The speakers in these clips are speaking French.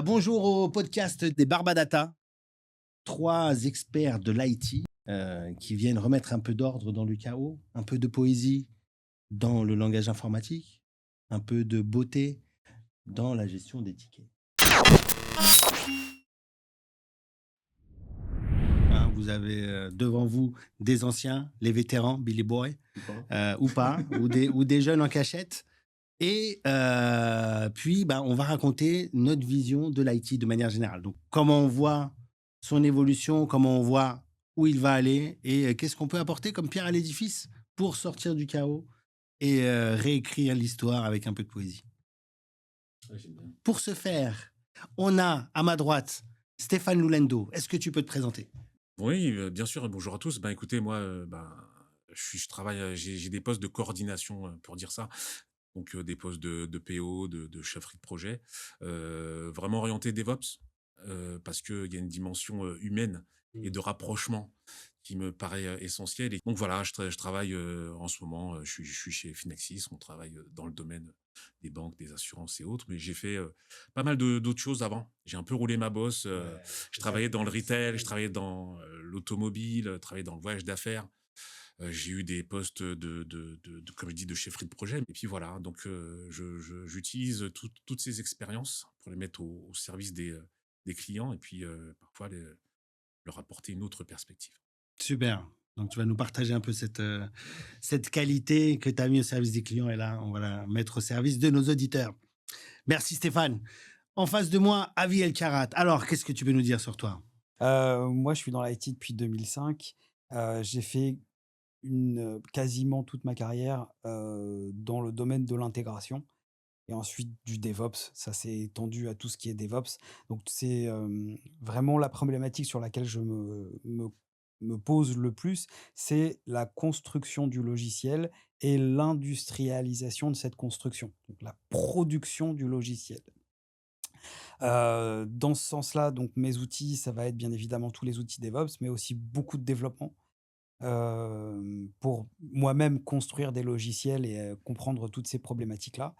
Bonjour au podcast des Barbadata, trois experts de l'IT qui viennent remettre un peu d'ordre dans le chaos, un peu de poésie dans le langage informatique, un peu de beauté dans la gestion des tickets. Vous avez devant vous des anciens, les vétérans, Billy Boy, ou pas, ou des jeunes en cachette. Et puis, on va raconter notre vision de l'IT de manière générale. Donc, comment on voit son évolution, comment on voit où il va aller et qu'est-ce qu'on peut apporter comme pierre à l'édifice pour sortir du chaos et réécrire l'histoire avec un peu de poésie. Ouais, j'aime bien. Pour ce faire, on a à ma droite Stéphane Loulendo. Est-ce que tu peux te présenter? Oui, bien sûr. Bonjour à tous. Écoutez, moi, je travaille, j'ai des postes de coordination, pour dire ça. Donc, des postes de PO, de chefferie de projet, vraiment orienté DevOps, parce qu'il y a une dimension humaine et de rapprochement qui me paraît essentielle. Et donc voilà, je travaille en ce moment, je suis chez Finexis, on travaille dans le domaine des banques, des assurances et autres, mais j'ai fait pas mal d'autres choses avant. J'ai un peu roulé ma bosse. Je travaillais dans le retail, je travaillais dans l'automobile, travaillais dans le voyage d'affaires. J'ai eu des postes comme je dis, de chefferie de projet. Et puis voilà, donc j'utilise toutes ces expériences pour les mettre au service des clients et puis parfois leur apporter une autre perspective. Super. Donc, tu vas nous partager un peu cette qualité que tu as mis au service des clients et là, on va la mettre au service de nos auditeurs. Merci Stéphane. En face de moi, Avi El Karat. Alors, qu'est-ce que tu peux nous dire sur toi? Moi, je suis dans l'IT depuis 2005. J'ai fait quasiment toute ma carrière, dans le domaine de l'intégration et ensuite du DevOps. Ça s'est étendu à tout ce qui est DevOps. Donc c'est, vraiment la problématique sur laquelle je me pose le plus, c'est la construction du logiciel et l'industrialisation de cette construction, donc la production du logiciel. Dans ce sens-là, donc mes outils, ça va être bien évidemment tous les outils DevOps, mais aussi beaucoup de développement, pour moi-même construire des logiciels et comprendre toutes ces problématiques-là.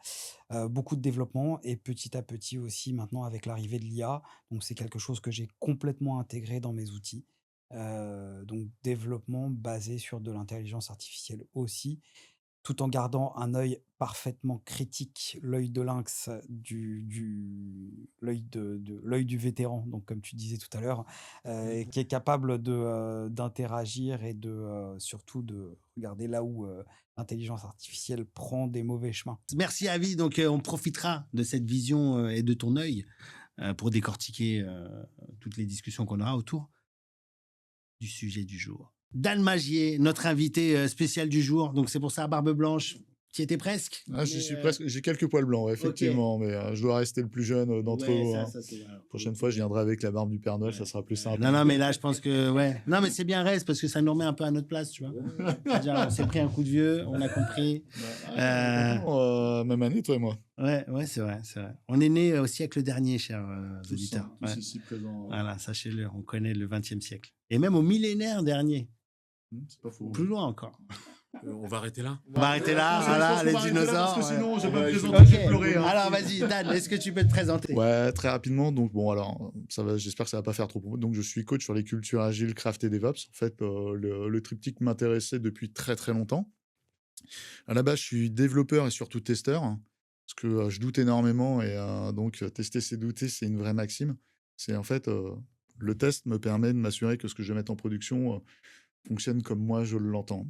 Beaucoup de développement et petit à petit aussi maintenant avec l'arrivée de l'IA, donc c'est quelque chose que j'ai complètement intégré dans mes outils. Donc développement basé sur de l'intelligence artificielle aussi, tout en gardant un œil parfaitement critique, l'œil de lynx l'œil du vétéran, donc comme tu disais tout à l'heure, qui est capable d'interagir et surtout de regarder là où, l'intelligence artificielle prend des mauvais chemins. Merci Avi. Donc, on profitera de cette vision et de ton œil pour décortiquer toutes les discussions qu'on aura autour du sujet du jour. Dan Magier, notre invité spécial du jour. Donc, c'est pour ça, barbe blanche, tu y étais presque. J'y suis presque. J'ai quelques poils blancs, ouais, effectivement, mais je dois rester le plus jeune d'entre vous. Ça, c'est vrai. Prochaine fois, je viendrai avec la barbe du Père Noël, ça sera plus simple. Non, mais là, je pense que, ouais. Non, mais c'est bien, reste, parce que ça nous remet un peu à notre place, tu vois. C'est-à-dire, on s'est pris un coup de vieux, on a compris. Même année, toi et moi. Ouais, c'est vrai. On est né au siècle dernier, chers auditeurs. Tous ici présents. Voilà, sachez-le, on connaît le 20e siècle. Et même au millénaire dernier. C'est pas faux. Plus loin encore. On va arrêter là. On va arrêter là, voilà, les dinosaures. Parce que sinon, je vais pas me présenter, Ok. je vais pleurer. Alors, vas-y, Dan, est-ce que tu peux te présenter? Ouais, très rapidement. Donc, bon, alors, ça va, j'espère que ça va pas faire trop. Donc, je suis coach sur les cultures agiles, craft et DevOps. En fait, le triptyque m'intéressait depuis très, très longtemps. À la base, je suis développeur et surtout testeur, hein, parce que je doute énormément et donc tester, c'est douter, c'est une vraie maxime. C'est en fait, le test me permet de m'assurer que ce que je vais mettre en production fonctionne comme moi je l'entends.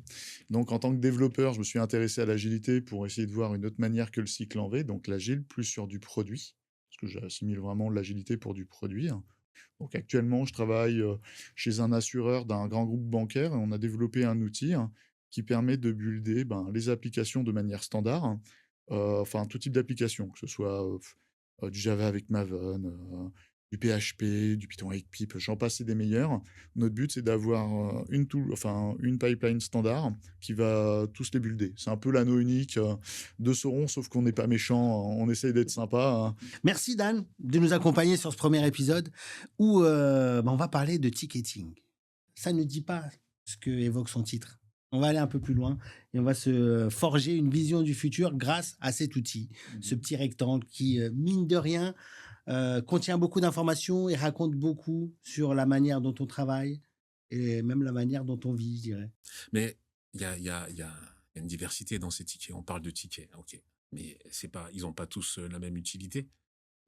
Donc, en tant que développeur, je me suis intéressé à l'agilité pour essayer de voir une autre manière que le cycle en V, donc l'agile plus sur du produit, parce que j'assimile vraiment l'agilité pour du produit, hein. Donc, actuellement, je travaille chez un assureur d'un grand groupe bancaire et on a développé un outil, hein, qui permet de builder les applications de manière standard, hein. Enfin, tout type d'application, que ce soit du Java avec Maven, du PHP, du Python avec Pip, j'en passe et des meilleurs. Notre but, c'est d'avoir une pipeline standard qui va tous les builder. C'est un peu l'anneau unique de Sauron, sauf qu'on n'est pas méchant, on essaye d'être sympa, hein. Merci, Dan, de nous accompagner sur ce premier épisode où on va parler de ticketing. Ça ne dit pas ce que évoque son titre. On va aller un peu plus loin et on va se forger une vision du futur grâce à cet outil, ce petit rectangle qui, mine de rien, contient beaucoup d'informations et raconte beaucoup sur la manière dont on travaille et même la manière dont on vit, je dirais. Mais il y a une diversité dans ces tickets. On parle de tickets, ok. Mais c'est pas, ils n'ont pas tous la même utilité.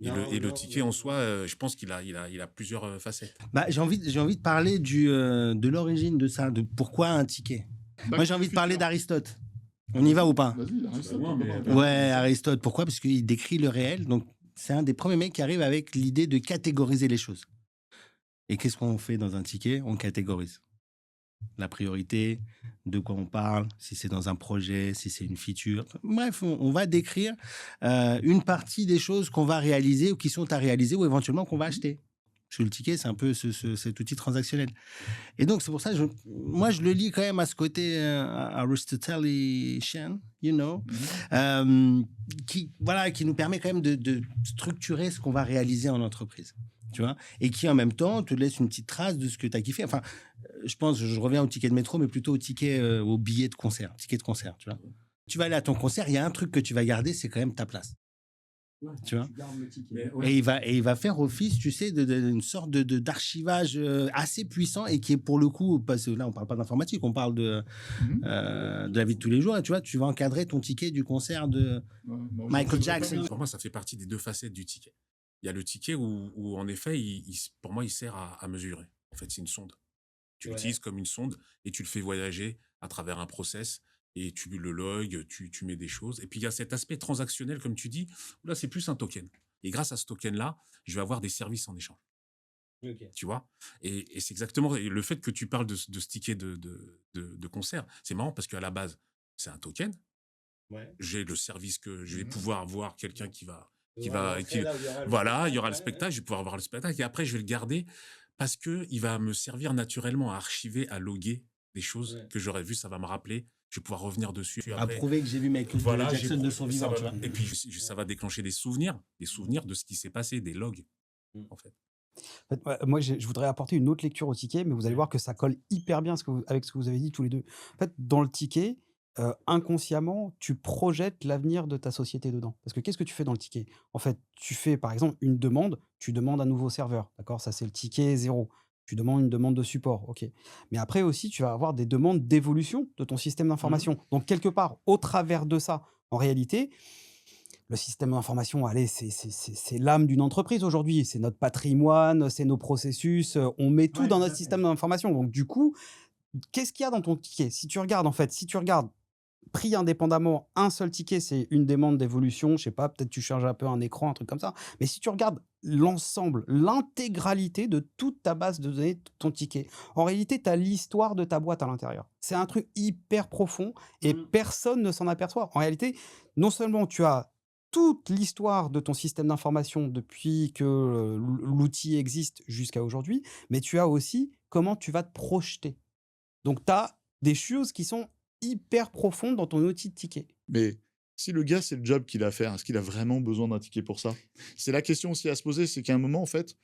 Non, Et le non, ticket en non. soi, je pense qu'il a plusieurs facettes. Bah, j'ai envie de parler de l'origine de ça, de pourquoi un ticket. Moi, j'ai envie de parler d'Aristote. On y va ou pas? Vas-y, Aristote, loin, on mais- va Ouais, pas- Ouais, Aristote. Pourquoi? Parce qu'il décrit le réel. Donc, c'est un des premiers mecs qui arrive avec l'idée de catégoriser les choses. Et qu'est-ce qu'on fait dans un ticket? On catégorise. La priorité, de quoi on parle, si c'est dans un projet, si c'est une feature. Bref, on va décrire une partie des choses qu'on va réaliser ou qui sont à réaliser ou éventuellement qu'on va acheter. Parce que le ticket, c'est un peu cet outil transactionnel. Et donc, c'est pour ça que moi, je le lis quand même à ce côté Aristotelian, you know, qui nous permet quand même de structurer ce qu'on va réaliser en entreprise. Tu vois, et qui en même temps te laisse une petite trace de ce que tu as kiffé. Enfin, je reviens au ticket de métro, mais plutôt au billet de concert, ticket de concert, tu vois. Tu vas aller à ton concert, il y a un truc que tu vas garder, c'est quand même ta place. Tu vois. Et il va faire office, tu sais, d'une sorte d'archivage assez puissant et qui est pour le coup, parce que là, on parle pas d'informatique, on parle de la vie de tous les jours. Et tu vois, tu vas encadrer ton ticket du concert de Michael Jackson. Pour moi, ça fait partie des deux facettes du ticket. Il y a le ticket où en effet, pour moi, il sert à mesurer. En fait, c'est une sonde. Tu l'utilises comme une sonde et tu le fais voyager à travers un process et tu le logs, tu mets des choses. Et puis, il y a cet aspect transactionnel, comme tu dis, où là, c'est plus un token. Et grâce à ce token-là, je vais avoir des services en échange. Tu vois. Et c'est exactement et le fait que tu parles de ce ticket de concert, c'est marrant parce qu'à la base, c'est un token. J'ai le service que je vais pouvoir voir quelqu'un voilà, il y aura le spectacle, je vais pouvoir voir le spectacle et après je vais le garder parce que il va me servir naturellement à archiver, à loguer des choses que j'aurais vues, ça va me rappeler, je vais pouvoir revenir dessus. À prouver que j'ai vu Michael Jackson de son vivant, tu vois. Et puis ça va déclencher des souvenirs de ce qui s'est passé, des logs, en fait. En fait, moi, je voudrais apporter une autre lecture au ticket, mais vous allez voir que ça colle hyper bien avec ce que vous avez dit tous les deux. En fait, dans le ticket, inconsciemment, tu projettes l'avenir de ta société dedans. Parce que qu'est-ce que tu fais dans le ticket? En fait, tu fais par exemple une demande, tu demandes un nouveau serveur, d'accord? Ça, c'est le ticket 0. Tu demandes une demande de support, ok. Mais après aussi, tu vas avoir des demandes d'évolution de ton système d'information. Donc, quelque part, au travers de ça, en réalité, le système d'information, allez, c'est l'âme d'une entreprise aujourd'hui. C'est notre patrimoine, c'est nos processus. On met tout dans notre système d'information. Donc, du coup, qu'est-ce qu'il y a dans ton ticket? Si tu regardes, en fait, si tu regardes pris indépendamment, un seul ticket, c'est une demande d'évolution. Je sais pas, peut-être tu changes un peu un écran, un truc comme ça. Mais si tu regardes l'ensemble, l'intégralité de toute ta base de données, de ton ticket, en réalité, tu as l'histoire de ta boîte à l'intérieur. C'est un truc hyper profond et personne ne s'en aperçoit. En réalité, non seulement tu as toute l'histoire de ton système d'information depuis que l'outil existe jusqu'à aujourd'hui, mais tu as aussi comment tu vas te projeter. Donc, tu as des choses qui sont hyper profondes dans ton outil de ticket. Mais si le gars, c'est le job qu'il a à faire, est-ce qu'il a vraiment besoin d'un ticket pour ça? C'est la question aussi à se poser, c'est qu'à un moment, en fait,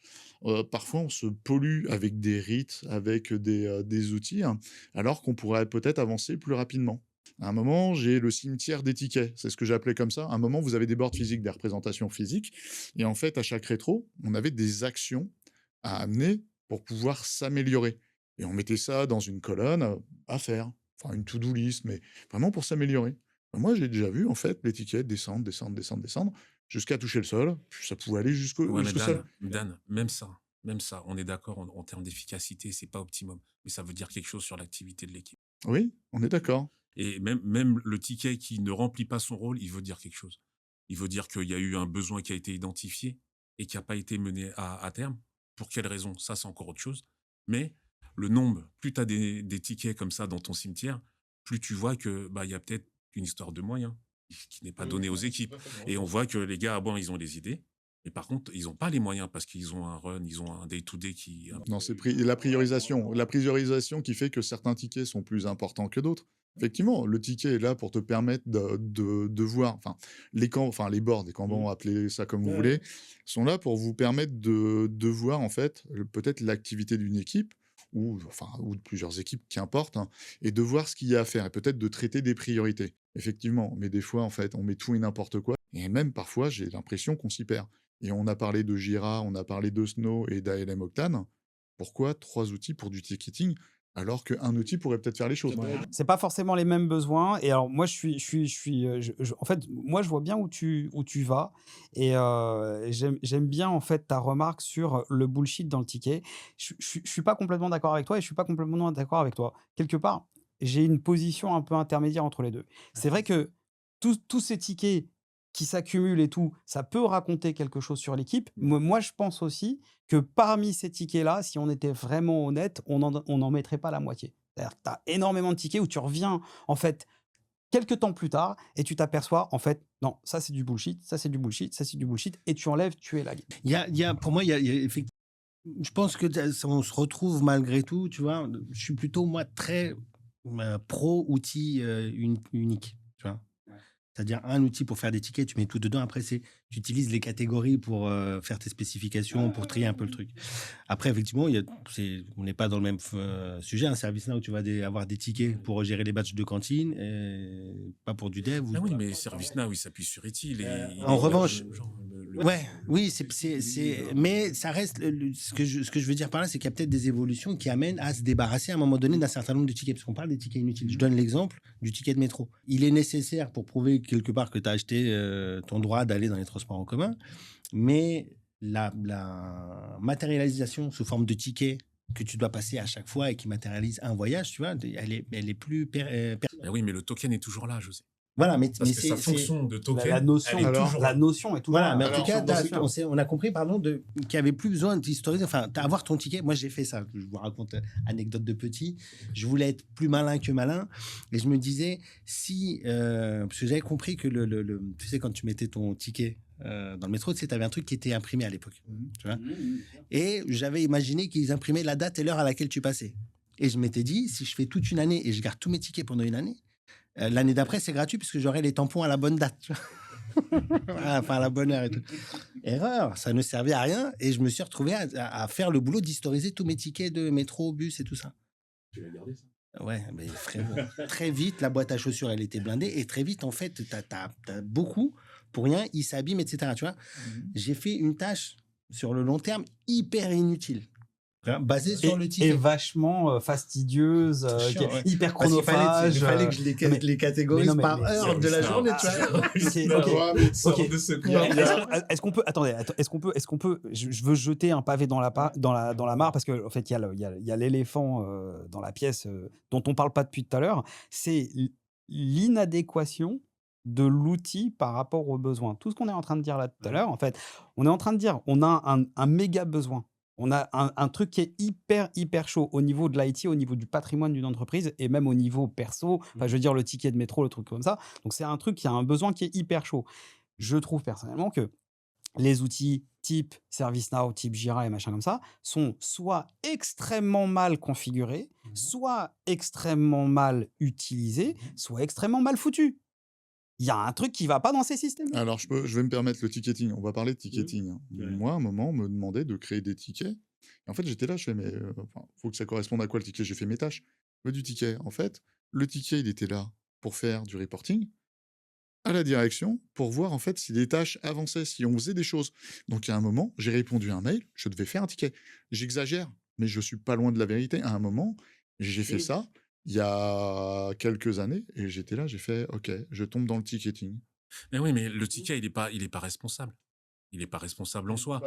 parfois, on se pollue avec des rites, avec des outils, hein, alors qu'on pourrait peut-être avancer plus rapidement. À un moment, j'ai le cimetière des tickets, c'est ce que j'ai appelé comme ça. À un moment, vous avez des boards physiques, des représentations physiques, et en fait, à chaque rétro, on avait des actions à amener pour pouvoir s'améliorer. Et on mettait ça dans une colonne à faire, enfin une to-do list, mais vraiment pour s'améliorer. Moi, j'ai déjà vu, en fait, l'étiquette descendre, descendre, descendre, descendre, jusqu'à toucher le sol. Puis ça pouvait aller jusqu'au Ouais, mais jusqu'au sol. Dan, même ça, on est d'accord en termes d'efficacité, c'est pas optimum. Mais ça veut dire quelque chose sur l'activité de l'équipe. Oui, on est d'accord. Et même le ticket qui ne remplit pas son rôle, il veut dire quelque chose. Il veut dire qu'il y a eu un besoin qui a été identifié et qui n'a pas été mené à terme. Pour quelle raison? Ça, c'est encore autre chose. Mais le nombre, plus tu as des tickets comme ça dans ton cimetière, plus tu vois que il y a peut-être une histoire de moyens qui n'est pas donnée aux équipes. Et on voit que les gars, bon, ils ont des idées, mais par contre, ils n'ont pas les moyens parce qu'ils ont un run, ils ont un day-to-day qui... Non, c'est la priorisation. La priorisation qui fait que certains tickets sont plus importants que d'autres. Effectivement, le ticket est là pour te permettre de voir, enfin, les boards, les Kanban, appelez ça comme vous voulez, sont là pour vous permettre de voir, en fait, peut-être l'activité d'une équipe, ou de plusieurs équipes, qu'importe, hein, et de voir ce qu'il y a à faire, et peut-être de traiter des priorités. Effectivement, mais des fois, en fait, on met tout et n'importe quoi, et même parfois, j'ai l'impression qu'on s'y perd. Et on a parlé de Jira, on a parlé de Snow et d'ALM Octane. Pourquoi 3 outils pour du ticketing alors qu'un outil pourrait peut-être faire les choses? C'est pas forcément les mêmes besoins. Et alors, moi, en fait, moi, je vois bien où tu vas. Et j'aime bien, en fait, ta remarque sur le bullshit dans le ticket. Je suis pas complètement d'accord avec toi et je suis pas complètement d'accord avec toi. Quelque part, j'ai une position un peu intermédiaire entre les deux. C'est vrai que tous ces tickets qui s'accumulent et tout, ça peut raconter quelque chose sur l'équipe. Moi, je pense aussi que parmi ces tickets-là, si on était vraiment honnête, on n'en mettrait pas la moitié. C'est-à-dire que tu as énormément de tickets où tu reviens, en fait, quelques temps plus tard, et tu t'aperçois, en fait, non, ça c'est du bullshit, ça c'est du bullshit, ça c'est du bullshit, et tu enlèves, tu es la Pour moi, je pense que on se retrouve malgré tout, tu vois. Je suis plutôt, moi, très pro outil unique, tu vois. C'est-à-dire un outil pour faire des tickets, tu mets tout dedans. Après, tu utilises les catégories pour faire tes spécifications, pour trier un peu le truc. Après, effectivement, on n'est pas dans le même sujet. Un service là où tu vas avoir des tickets pour gérer les batchs de cantine, et pas pour du dev. Ah oui, mais ServiceNow, il s'appuie sur Utile. En revanche, oui, mais ça reste. Ce que je veux dire par là, c'est qu'il y a peut-être des évolutions qui amènent à se débarrasser à un moment donné d'un certain nombre de tickets. Parce qu'on parle des tickets inutiles. Je donne l'exemple du ticket de métro. Il est nécessaire pour prouver quelque part que tu as acheté ton droit d'aller dans les transports en commun. Mais la matérialisation sous forme de ticket que tu dois passer à chaque fois et qui matérialise un voyage, tu vois, elle est plus. Oui, mais le token est toujours là, José. Voilà, mais Parce que sa fonction de token, la notion est toujours voilà, mais en là. tout cas, on a compris, qu'il n'y avait plus besoin d'historiser, enfin, avoir ton ticket. Moi, j'ai fait ça. Je vous raconte anecdote de petit. Je voulais être plus malin que malin, et je me disais parce que j'avais compris que tu sais, quand tu mettais ton ticket dans le métro, tu sais, tu avais un truc qui était imprimé à l'époque, tu vois. Et j'avais imaginé qu'ils imprimaient la date et l'heure à laquelle tu passais. Et je m'étais dit, si je fais toute une année et je garde tous mes tickets pendant une année, l'année d'après, c'est gratuit puisque j'aurai les tampons à la bonne date. Tu vois. Enfin, à la bonne heure et tout. Erreur, ça ne servait à rien. Et je me suis retrouvé à faire le boulot d'historiser tous mes tickets de métro, bus et tout ça. Tu l'as gardé, ça? Ouais, mais frérot, très vite, la boîte à chaussures, elle était blindée. Et très vite, en fait, t'as beaucoup pour rien, ils s'abîment, etc. Tu vois. J'ai fait une tâche sur le long terme hyper inutile. Basée sur le ticket. Et vachement fastidieuse, hyper chronophage. Il fallait que je les catégorise par heure de la journée, tu vois. Est-ce qu'on peut, je veux jeter un pavé dans la mare parce qu'en fait, il y a l'éléphant dans la pièce dont on parle pas depuis tout à l'heure. C'est l'inadéquation de l'outil par rapport aux besoins. Tout ce qu'on est en train de dire là tout à l'heure, en fait, on est en train de dire, on a un méga besoin. On a un truc qui est hyper chaud au niveau de l'IT, au niveau du patrimoine d'une entreprise et même au niveau perso. Enfin, je veux dire, le ticket de métro, le truc comme ça. Donc, c'est un truc qui a un besoin qui est hyper chaud. Je trouve personnellement que les outils type ServiceNow, type Jira et machin comme ça sont soit extrêmement mal configurés, soit extrêmement mal utilisés, soit extrêmement mal foutus. Il y a un truc qui va pas dans ces systèmes. Alors, je vais me permettre le ticketing. On va parler de ticketing. Moi, à un moment, on me demandait de créer des tickets. Et en fait, j'étais là, je fais, mais faut que ça corresponde à quoi le ticket? J'ai fait mes tâches. Du ticket. En fait, le ticket, il était là pour faire du reporting à la direction pour voir en fait si les tâches avançaient, si on faisait des choses. Donc, à un moment, j'ai répondu à un mail, je devais faire un ticket. J'exagère, mais je suis pas loin de la vérité. À un moment, j'ai fait ça. Il y a quelques années, et j'étais là, j'ai fait, OK, je tombe dans le ticketing. Mais oui, mais le ticket, il est pas responsable. Il est pas responsable en soi.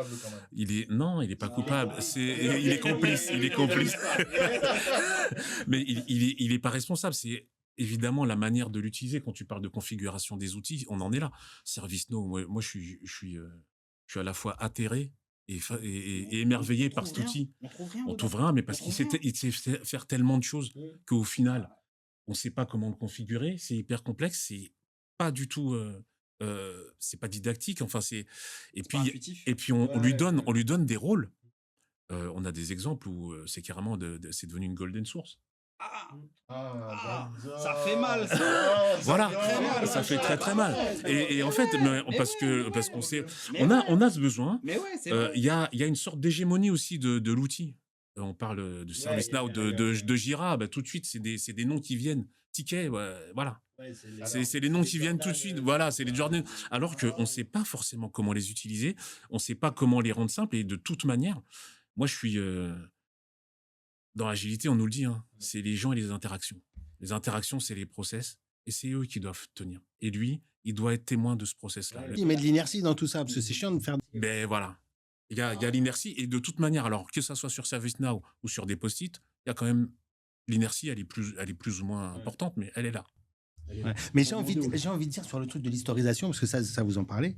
Non, il est pas coupable. Il est complice. Mais il est pas responsable. C'est évidemment la manière de l'utiliser. Quand tu parles de configuration des outils, on en est là. ServiceNow, moi, je suis à la fois atterré et émerveillé par cet outil. On trouve rien, mais parce qu'il sait faire tellement de choses qu'au final, on ne sait pas comment le configurer. C'est hyper complexe. C'est pas du tout. C'est pas didactique. Enfin, et puis on lui donne des rôles. On a des exemples où c'est carrément c'est devenu une golden source. Ça fait mal, ça. Voilà, ça fait très mal. Et en fait, parce qu'on sait, on a ce besoin. Il y a une sorte d'hégémonie aussi de l'outil. On parle de ServiceNow, de Jira. Bah, tout de suite, c'est des noms qui viennent. Ticket, voilà. C'est les noms qui viennent tout de suite. Voilà, c'est les Jordan. Alors qu'on ne sait pas forcément comment les utiliser, on ne sait pas comment les rendre simples. Et de toute manière, moi, je suis dans l'agilité, on nous le dit, hein, c'est les gens et les interactions. Les interactions, c'est les process, et c'est eux qui doivent tenir. Et lui, il doit être témoin de ce process-là. Il met de l'inertie dans tout ça, parce que c'est chiant de faire... Ben voilà. Il y a l'inertie, et de toute manière, alors que ça soit sur ServiceNow ou sur des post-it, il y a quand même l'inertie, elle est plus ou moins importante, mais elle est là. Ouais. Mais j'ai envie de dire sur le truc de l'historisation, parce que ça vous en parlez.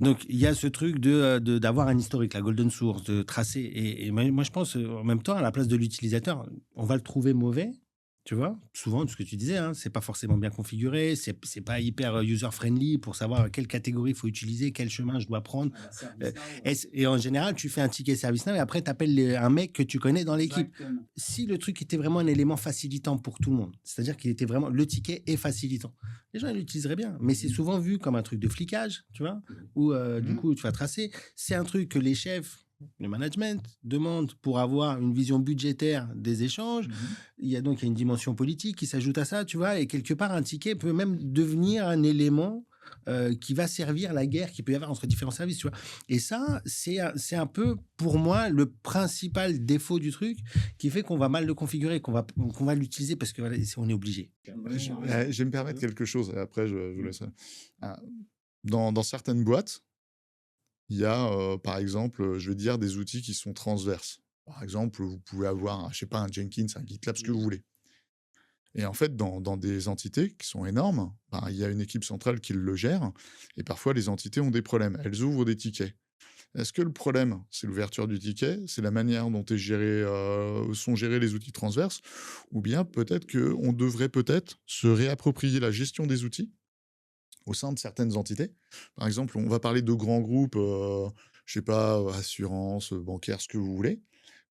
Donc, il y a ce truc d'avoir un historique, la golden source, de tracer. Et moi, je pense, en même temps, à la place de l'utilisateur, on va le trouver mauvais, tu vois, souvent, ce que tu disais, hein, c'est pas forcément bien configuré, c'est pas hyper user-friendly pour savoir quelle catégorie il faut utiliser, quel chemin je dois prendre. Et en général, tu fais un ticket ServiceNow et après, tu appelles un mec que tu connais dans l'équipe. Exactement. Si le truc était vraiment un élément facilitant pour tout le monde, c'est-à-dire qu'il était vraiment... Le ticket est facilitant. Les gens l'utiliseraient bien, mais c'est souvent vu comme un truc de flicage, tu vois, où du coup, tu vas tracer. C'est un truc que les chefs, le management demande pour avoir une vision budgétaire des échanges. Il y a donc une dimension politique qui s'ajoute à ça, tu vois, et quelque part, un ticket peut même devenir un élément qui va servir la guerre qu'il peut y avoir entre différents services, tu vois. Et ça, c'est un peu, pour moi, le principal défaut du truc qui fait qu'on va mal le configurer, qu'on va l'utiliser parce que voilà, on est obligé. Je vais me permettre quelque chose, et après, je vous laisse. Dans certaines boîtes, il y a, par exemple, je vais dire, des outils qui sont transverses. Par exemple, vous pouvez avoir, je sais pas, un Jenkins, un GitLab, ce que vous voulez. Et en fait, dans des entités qui sont énormes, il y a une équipe centrale qui le gère, et parfois les entités ont des problèmes. Elles ouvrent des tickets. Est-ce que le problème, c'est l'ouverture du ticket, c'est la manière dont sont gérés les outils transverses, ou bien peut-être qu'on devrait peut-être se réapproprier la gestion des outils au sein de certaines entités. Par exemple, on va parler de grands groupes, je sais pas, assurance, bancaire, ce que vous voulez.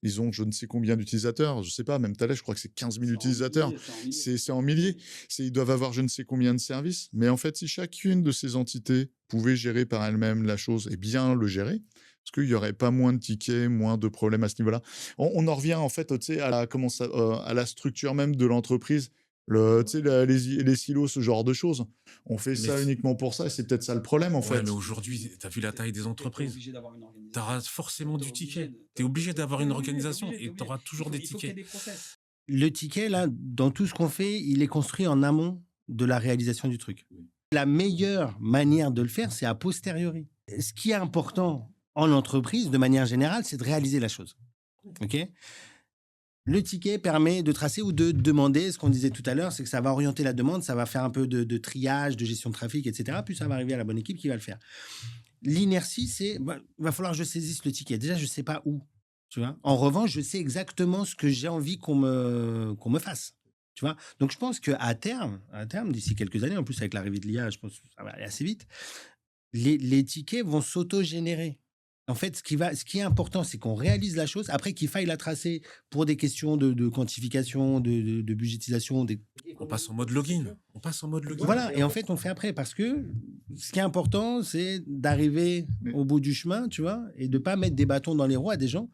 Ils ont je ne sais combien d'utilisateurs, je sais pas, même Thales, je crois que c'est 15 000 utilisateurs. C'est en milliers. Ils doivent avoir je ne sais combien de services. Mais en fait, si chacune de ces entités pouvait gérer par elle-même la chose et bien le gérer, est-ce qu'il n'y aurait pas moins de tickets, moins de problèmes à ce niveau-là? On en revient en fait, tu sais, à la structure même de l'entreprise. Les silos, ce genre de choses. On fait ça uniquement pour ça, et c'est peut-être ça le problème, en fait. Mais aujourd'hui, tu as vu la taille des entreprises. Tu auras forcément du ticket. Tu es obligé d'avoir une organisation et tu auras toujours des tickets. Le ticket, là, dans tout ce qu'on fait, il est construit en amont de la réalisation du truc. La meilleure manière de le faire, c'est a posteriori. Ce qui est important en entreprise, de manière générale, c'est de réaliser la chose. OK ? Le ticket permet de tracer ou de demander, ce qu'on disait tout à l'heure, c'est que ça va orienter la demande, ça va faire un peu de triage, de gestion de trafic, etc. Puis ça va arriver à la bonne équipe qui va le faire. L'inertie, c'est, il va falloir que je saisisse le ticket. Déjà, je ne sais pas où, tu vois. En revanche, je sais exactement ce que j'ai envie qu'on me fasse, tu vois. Donc, je pense qu'à terme, d'ici quelques années, en plus avec l'arrivée de l'IA, je pense que ça va aller assez vite, les tickets vont s'auto-générer. En fait, ce qui est important, c'est qu'on réalise la chose, après qu'il faille la tracer pour des questions de quantification, de budgétisation. On passe en mode login. Voilà, et en fait, on le fait après, parce que ce qui est important, c'est d'arriver au bout du chemin, tu vois, et de ne pas mettre des bâtons dans les roues à des gens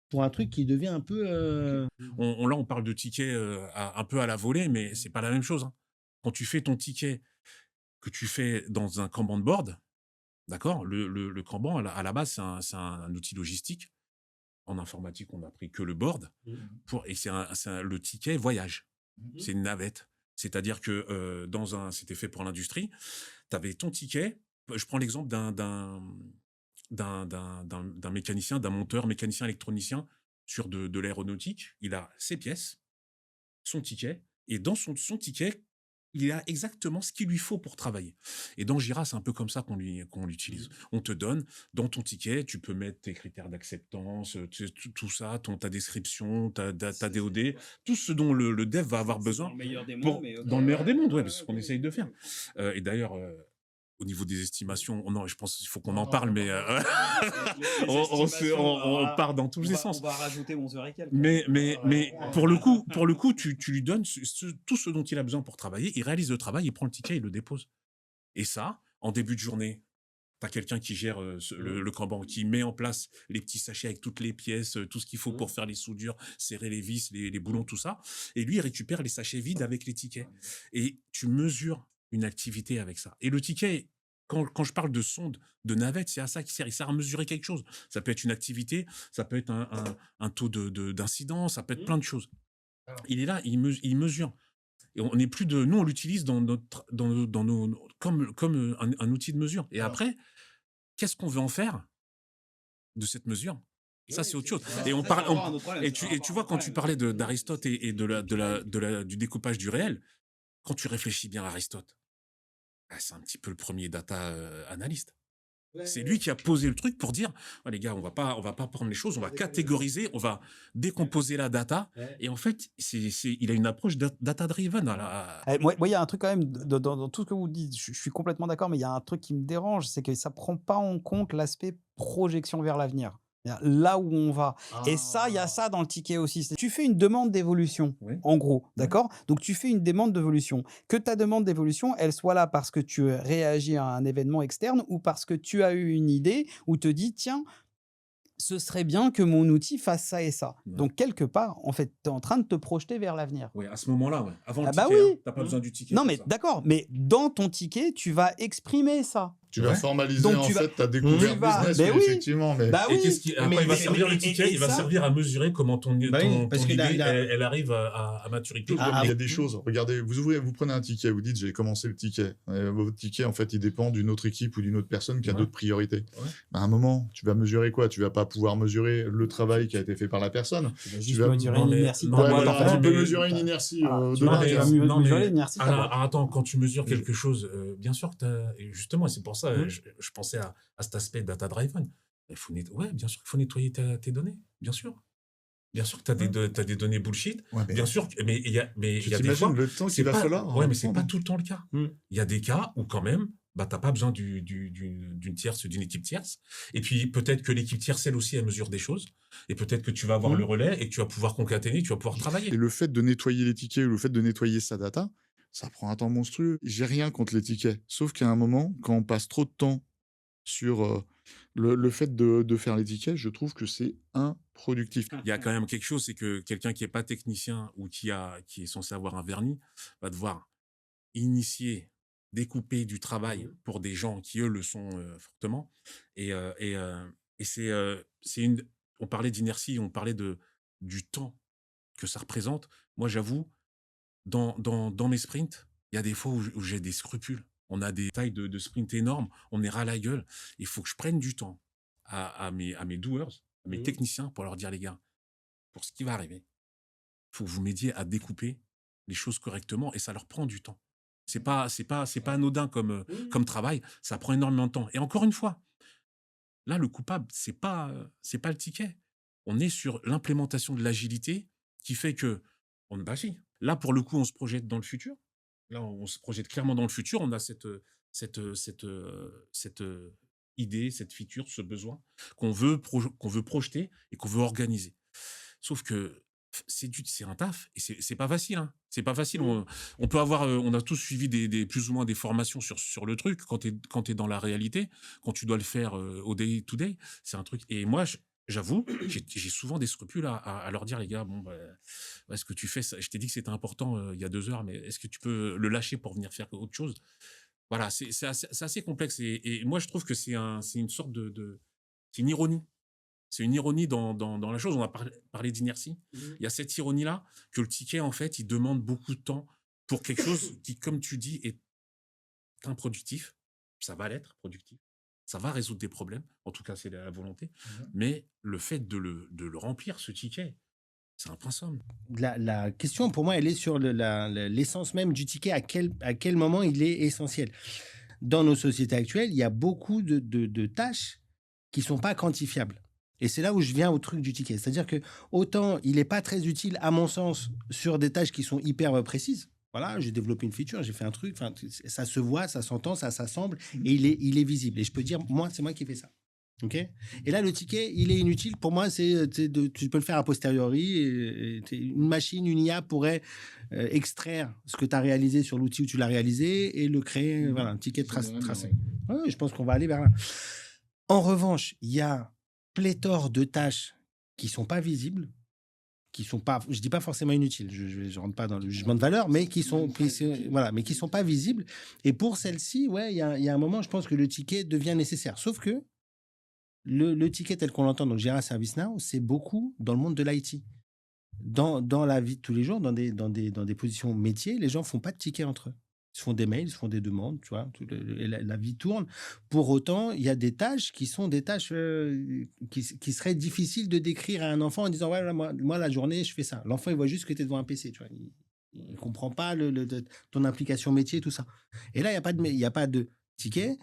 pour un truc qui devient un peu... Là, on parle de ticket un peu à la volée, mais c'est pas la même chose. Hein. Quand tu fais ton ticket que tu fais dans un Kanban board, d'accord, le Kanban, à la base, c'est un outil logistique. En informatique, on n'a pris que le board. Et le ticket voyage. C'est une navette. C'est-à-dire que c'était fait pour l'industrie. Tu avais ton ticket. Je prends l'exemple d'un mécanicien, d'un monteur, mécanicien électronicien sur de l'aéronautique. Il a ses pièces, son ticket, et dans son ticket, il a exactement ce qu'il lui faut pour travailler. Et dans Jira, c'est un peu comme ça qu'on l'utilise. On te donne, dans ton ticket, tu peux mettre tes critères d'acceptance, tout ça, ta description, ta DOD, tout ce dont le dev va avoir besoin. Dans le meilleur des mondes. Dans le meilleur des mondes, ouais, c'est ce qu'on essaye de faire. Et d'ailleurs... au niveau des estimations, je pense qu'il faut qu'on en parle, mais on part dans tous les sens. On va rajouter 11 heures et quelques. Mais pour le coup, tu lui donnes tout ce dont il a besoin pour travailler, il réalise le travail, il prend le ticket, il le dépose. Et ça, en début de journée, Tu as quelqu'un qui gère le Kanban, qui met en place les petits sachets avec toutes les pièces, tout ce qu'il faut pour faire les soudures, serrer les vis, les boulons, tout ça. Et lui, il récupère les sachets vides avec les tickets. Et tu mesures une activité avec ça. Et le ticket, quand je parle de sonde, de navette, c'est à ça qu'il sert. Il sert à mesurer quelque chose. Ça peut être une activité, ça peut être un taux d'incidence, ça peut être plein de choses. Il est là, il mesure. Et on n'est plus de... Nous, on l'utilise comme un outil de mesure. Et après, qu'est-ce qu'on veut en faire de cette mesure? Ça, c'est autre chose. Et tu vois, quand tu parlais d'Aristote et du découpage du réel, quand tu réfléchis bien à Aristote, c'est un petit peu le premier data analyste. C'est lui qui a posé le truc pour dire les gars, on va pas prendre les choses, on va catégoriser, on va décomposer la data. Et en fait, il a une approche data driven. Moi, il y a un truc quand même dans tout ce que vous dites. Je suis complètement d'accord, mais il y a un truc qui me dérange, c'est que ça prend pas en compte l'aspect projection vers l'avenir. Là où on va. Et ça, il y a ça dans le ticket aussi. Tu fais une demande d'évolution, en gros, d'accord? Donc, tu fais une demande d'évolution. Que ta demande d'évolution, elle soit là parce que tu réagis à un événement externe ou parce que tu as eu une idée ou te dis, tiens, ce serait bien que mon outil fasse ça et ça. Donc, quelque part, en fait, tu es en train de te projeter vers l'avenir. Oui, à ce moment-là, avant le bah ticket, oui. Tu n'as pas besoin du ticket. Non, mais d'accord, mais dans ton ticket, tu vas exprimer ça. Tu vas formaliser en fait ta découverte business, effectivement. Mais... Bah oui. Après, il va servir le ticket, il va servir à mesurer comment ton idée, elle arrive à maturité. Il y a des choses. Regardez, vous prenez un ticket, vous dites j'ai commencé le ticket. Votre ticket, en fait, il dépend d'une autre équipe ou d'une autre personne qui a d'autres priorités. À un moment, tu vas mesurer quoi? Tu vas pas pouvoir mesurer le travail qui a été fait par la personne. Tu vas mesurer une inertie. Tu peux mesurer une inertie. Alors attends, quand tu mesures quelque chose, bien sûr, justement, c'est pour ça, je pensais à cet aspect data-driven. Bien sûr, il faut nettoyer tes données, bien sûr. Bien sûr que tu as des données bullshit. Bien sûr, mais il y a des fois... le temps qu'il va falloir. Ouais, mais c'est pas tout le temps le cas. Il y a des cas où quand même, tu n'as pas besoin d'une équipe tierce. Et puis peut-être que l'équipe tierce, elle aussi, elle mesure des choses. Et peut-être que tu vas avoir le relais et que tu vas pouvoir concaténer, tu vas pouvoir travailler. Et le fait de nettoyer les tickets ou le fait de nettoyer sa data, ça prend un temps monstrueux. J'ai rien contre les tickets. Sauf qu'à un moment, quand on passe trop de temps sur le fait de faire les tickets, je trouve que c'est improductif. Il y a quand même quelque chose, c'est que quelqu'un qui n'est pas technicien ou qui est censé avoir un vernis va devoir initier, découper du travail pour des gens qui, eux, le sont fortement. Et on parlait d'inertie, on parlait du temps que ça représente. Moi, j'avoue, dans mes sprints, il y a des fois où j'ai des scrupules. On a des tailles de sprint énormes, on est ras la gueule. Il faut que je prenne du temps à mes doers, à mes techniciens pour leur dire, les gars, pour ce qui va arriver, il faut que vous m'aidiez à découper les choses correctement et ça leur prend du temps. C'est pas anodin comme travail, ça prend énormément de temps. Et encore une fois, là, le coupable, c'est pas le ticket. On est sur l'implémentation de l'agilité qui fait que là, pour le coup, on se projette dans le futur. Là, on se projette clairement dans le futur. On a cette idée, cette feature, ce besoin qu'on veut projeter et qu'on veut organiser. Sauf que c'est un taf et c'est pas facile. Hein. C'est pas facile. On peut avoir, on a tous suivi plus ou moins des formations sur le truc. Quand t'es dans la réalité, quand tu dois le faire au day to day, c'est un truc. Et moi, j'avoue, j'ai souvent des scrupules à leur dire, les gars, est-ce que tu fais ça? Je t'ai dit que c'était important il y a 2 heures, mais est-ce que tu peux le lâcher pour venir faire autre chose? Voilà, c'est assez complexe. Et moi, je trouve que c'est une sorte c'est une ironie. C'est une ironie dans la chose. On a parlé d'inertie. Il y a cette ironie-là que le ticket, en fait, il demande beaucoup de temps pour quelque chose qui, comme tu dis, est improductif. Ça va l'être productif. Ça va résoudre des problèmes. En tout cas, c'est la volonté. Mais le fait de le remplir, ce ticket, c'est un point somme. La question, pour moi, elle est sur l'essence même du ticket. À quel moment il est essentiel? Dans nos sociétés actuelles, il y a beaucoup de tâches qui ne sont pas quantifiables. Et c'est là où je viens au truc du ticket. C'est-à-dire que autant il n'est pas très utile, à mon sens, sur des tâches qui sont hyper précises. Voilà, j'ai développé une feature, j'ai fait un truc, ça se voit, ça s'entend, ça s'assemble, et il est visible. Et je peux dire, moi, c'est moi qui ai fait ça. Ok. Et là, le ticket, il est inutile. Pour moi, tu peux le faire a posteriori. Une machine, une IA pourrait extraire ce que tu as réalisé sur l'outil où tu l'as réalisé et le créer, voilà, un ticket tracé. Ouais, je pense qu'on va aller vers là. En revanche, il y a pléthore de tâches qui sont pas visibles, qui sont pas, je dis pas forcément inutiles, je rentre pas dans le jugement de valeur, mais voilà, mais qui sont pas visibles. Et pour celles-ci, ouais, il y a un moment, je pense que le ticket devient nécessaire. Sauf que le ticket tel qu'on l'entend, donc Jira ServiceNow, c'est beaucoup dans le monde de l'IT. Dans la vie de tous les jours, dans des positions métiers, les gens font pas de tickets entre eux. Ils se font des mails, ils se font des demandes, tu vois, et la vie tourne. Pour autant, il y a des tâches qui sont des tâches qui seraient difficiles de décrire à un enfant en disant, ouais, là, moi, la journée, je fais ça. L'enfant, il voit juste que tu es devant un PC, tu vois. Il comprend pas ton implication métier, tout ça. Et là, il n'y a pas de ticket.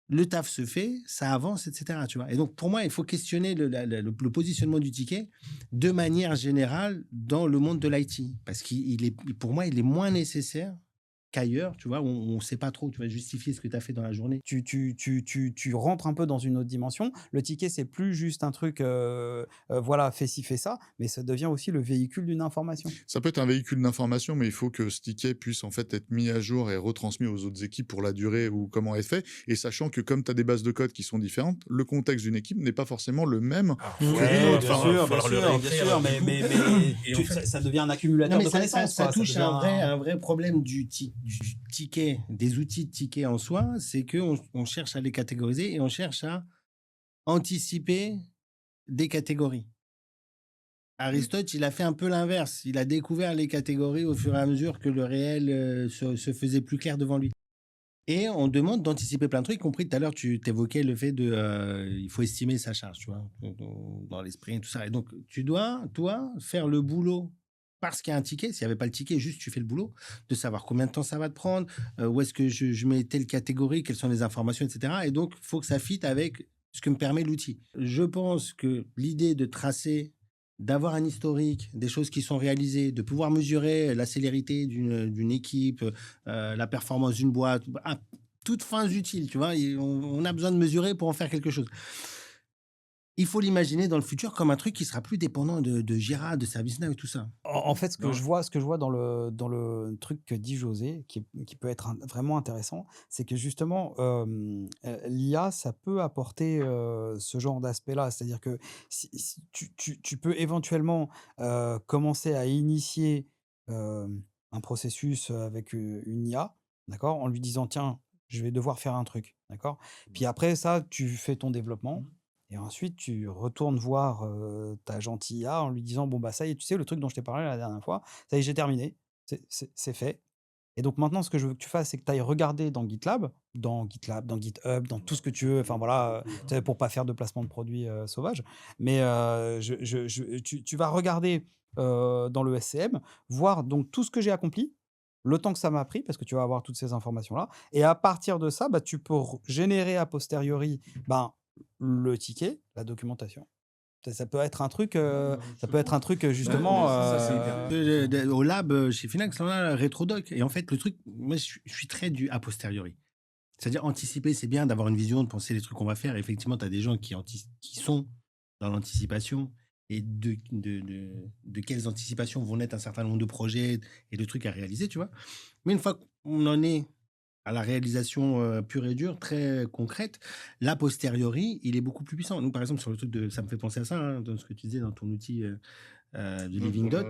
Le taf se fait, ça avance, etc. Tu vois. Et donc, pour moi, il faut questionner le positionnement du ticket de manière générale dans le monde de l'IT. Parce pour moi, il est moins nécessaire qu'ailleurs, tu vois, où on ne sait pas trop, tu vas justifier ce que tu as fait dans la journée. Tu rentres un peu dans une autre dimension. Le ticket, c'est plus juste un truc, voilà, fais ci, fais ça, mais ça devient aussi le véhicule d'une information. Ça peut être un véhicule d'information, mais il faut que ce ticket puisse en fait être mis à jour et retransmis aux autres équipes pour la durée ou comment être fait. Et sachant que comme tu as des bases de code qui sont différentes, le contexte d'une équipe n'est pas forcément le même que d'une autre. Bien sûr, mais ça devient un accumulateur de connaissances. Ça touche un vrai problème du ticket, des outils de ticket en soi, c'est qu'on cherche à les catégoriser et on cherche à anticiper des catégories. Aristote, il a fait un peu l'inverse. Il a découvert les catégories au fur et à mesure que le réel se faisait plus clair devant lui. Et on demande d'anticiper plein de trucs, y compris tout à l'heure, tu t'évoquais le fait il faut estimer sa charge, tu vois, dans l'esprit et tout ça. Et donc, tu dois, toi, faire le boulot parce qu'il y a un ticket. S'il n'y avait pas le ticket, juste tu fais le boulot, de savoir combien de temps ça va te prendre, où est-ce que je mets telle catégorie, quelles sont les informations, etc. Et donc, il faut que ça fitte avec ce que me permet l'outil. Je pense que l'idée de tracer, d'avoir un historique, des choses qui sont réalisées, de pouvoir mesurer la célérité d'une équipe, la performance d'une boîte, à toutes fins utiles, tu vois. On a besoin de mesurer pour en faire quelque chose. Il faut l'imaginer dans le futur comme un truc qui sera plus dépendant de Jira, de ServiceNow et tout ça. En fait, ce que je vois dans le truc que dit José, qui peut être vraiment intéressant, c'est que justement, l'IA, ça peut apporter ce genre d'aspect-là. C'est-à-dire que si tu peux éventuellement commencer à initier un processus avec une IA, d'accord, en lui disant, tiens, je vais devoir faire un truc, d'accord. Puis après ça, tu fais ton développement. Et ensuite, tu retournes voir ta gentille IA en lui disant, bon, bah ça y est, tu sais, le truc dont je t'ai parlé la dernière fois, ça y est, j'ai terminé, c'est fait. Et donc maintenant, ce que je veux que tu fasses, c'est que tu ailles regarder dans GitLab, dans GitHub, dans tout ce que tu veux, enfin voilà, tu sais, pour pas faire de placement de produits sauvages. Mais tu vas regarder dans le SCM, voir donc tout ce que j'ai accompli, le temps que ça m'a pris, parce que tu vas avoir toutes ces informations-là. Et à partir de ça, bah, tu peux générer a posteriori ben, le ticket, la documentation. Ça peut être un truc, justement. Au lab, chez Finax, on a Retrodoc. Et en fait, le truc, moi, je suis très du a posteriori. C'est-à-dire, anticiper, c'est bien d'avoir une vision, de penser les trucs qu'on va faire. Et effectivement, tu as des gens qui sont dans l'anticipation et de quelles anticipations vont naître un certain nombre de projets et de trucs à réaliser, tu vois. Mais une fois qu'on en est à la réalisation pure et dure, très concrète, l'a posteriori, il est beaucoup plus puissant. Nous, par exemple, sur le truc ça me fait penser à ça, hein, dans ce que tu disais dans ton outil du Living Doc.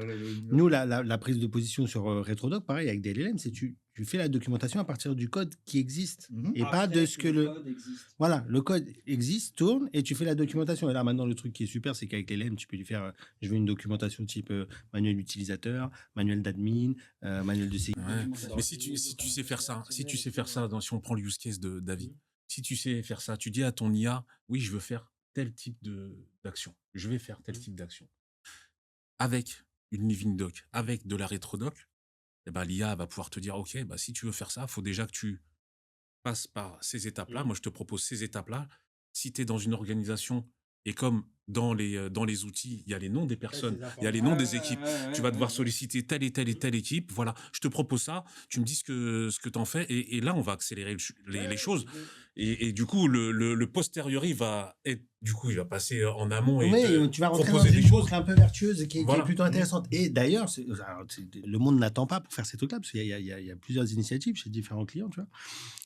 Nous, la prise de position sur Retrodoc, pareil, avec des LLM, c'est tu fais la documentation à partir du code qui existe et pas de ce que le code existe. Voilà, le code existe, tourne et tu fais la documentation. Et là, maintenant, le truc qui est super, c'est qu'avec LLM, tu peux lui faire je veux une documentation type manuel utilisateur, manuel d'admin, manuel de sécurité. Ouais. Mais si tu sais faire ça, si on prend le use case de David, si tu sais faire ça, tu dis à ton IA, oui, je veux faire tel type d'action. Je vais faire tel type d'action. Avec une Living Doc, avec de la Retrodoc, eh ben, l'IA va pouvoir te dire, OK, bah, si tu veux faire ça, il faut déjà que tu passes par ces étapes-là. Moi, je te propose ces étapes-là. Si tu es dans une organisation et comme dans les outils, il y a les noms des personnes, il y a les noms des équipes. Tu vas devoir solliciter telle et telle et telle équipe. Voilà, je te propose ça, tu me dis ce que tu en fais. Et là, on va accélérer les choses. Et du coup, le posteriori va être, du coup, il va passer en amont et Oui, tu vas rentrer dans proposer des une choses. boucle un peu vertueuse qui est Voilà. plutôt intéressante. Et d'ailleurs, le monde n'attend pas pour faire ces trucs-là, parce qu'il y a plusieurs initiatives chez différents clients, tu vois,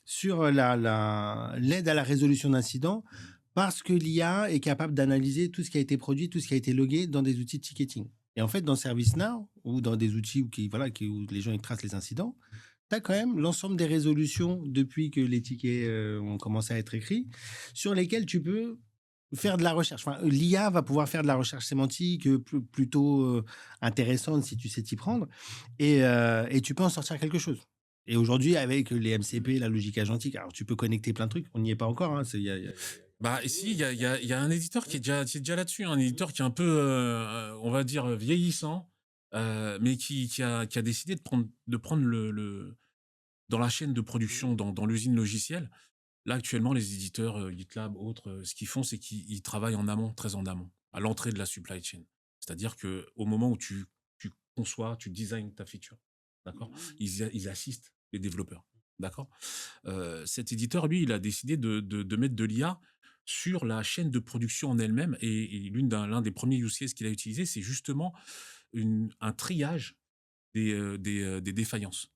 sur l'aide à la résolution d'incidents, parce que l'IA est capable d'analyser tout ce qui a été produit, tout ce qui a été logué dans des outils de ticketing. Et en fait, dans ServiceNow, ou dans des outils où les gens ils tracent les incidents, tu as quand même l'ensemble des résolutions depuis que les tickets ont commencé à être écrits, sur lesquels tu peux faire de la recherche. Enfin, l'IA va pouvoir faire de la recherche sémantique plutôt intéressante si tu sais t'y prendre, et tu peux en sortir quelque chose. Et aujourd'hui, avec les MCP, la logique agentique, alors tu peux connecter plein de trucs, on n'y est pas encore. Hein, Bah, ici, il y a un éditeur qui est déjà là-dessus, un éditeur qui est un peu, on va dire, vieillissant, mais qui a décidé de prendre dans la chaîne de production, dans l'usine logicielle. Là, actuellement, les éditeurs, GitLab, autres, ce qu'ils font, c'est qu'ils travaillent en amont, très en amont, à l'entrée de la supply chain. C'est-à-dire que au moment où tu conçois, tu designs ta feature, d'accord? Ils assistent les développeurs, d'accord? Cet éditeur, lui, il a décidé de mettre de l'IA sur la chaîne de production en elle-même, et l'un des premiers use cases qu'il a utilisé, c'est justement un triage des défaillances.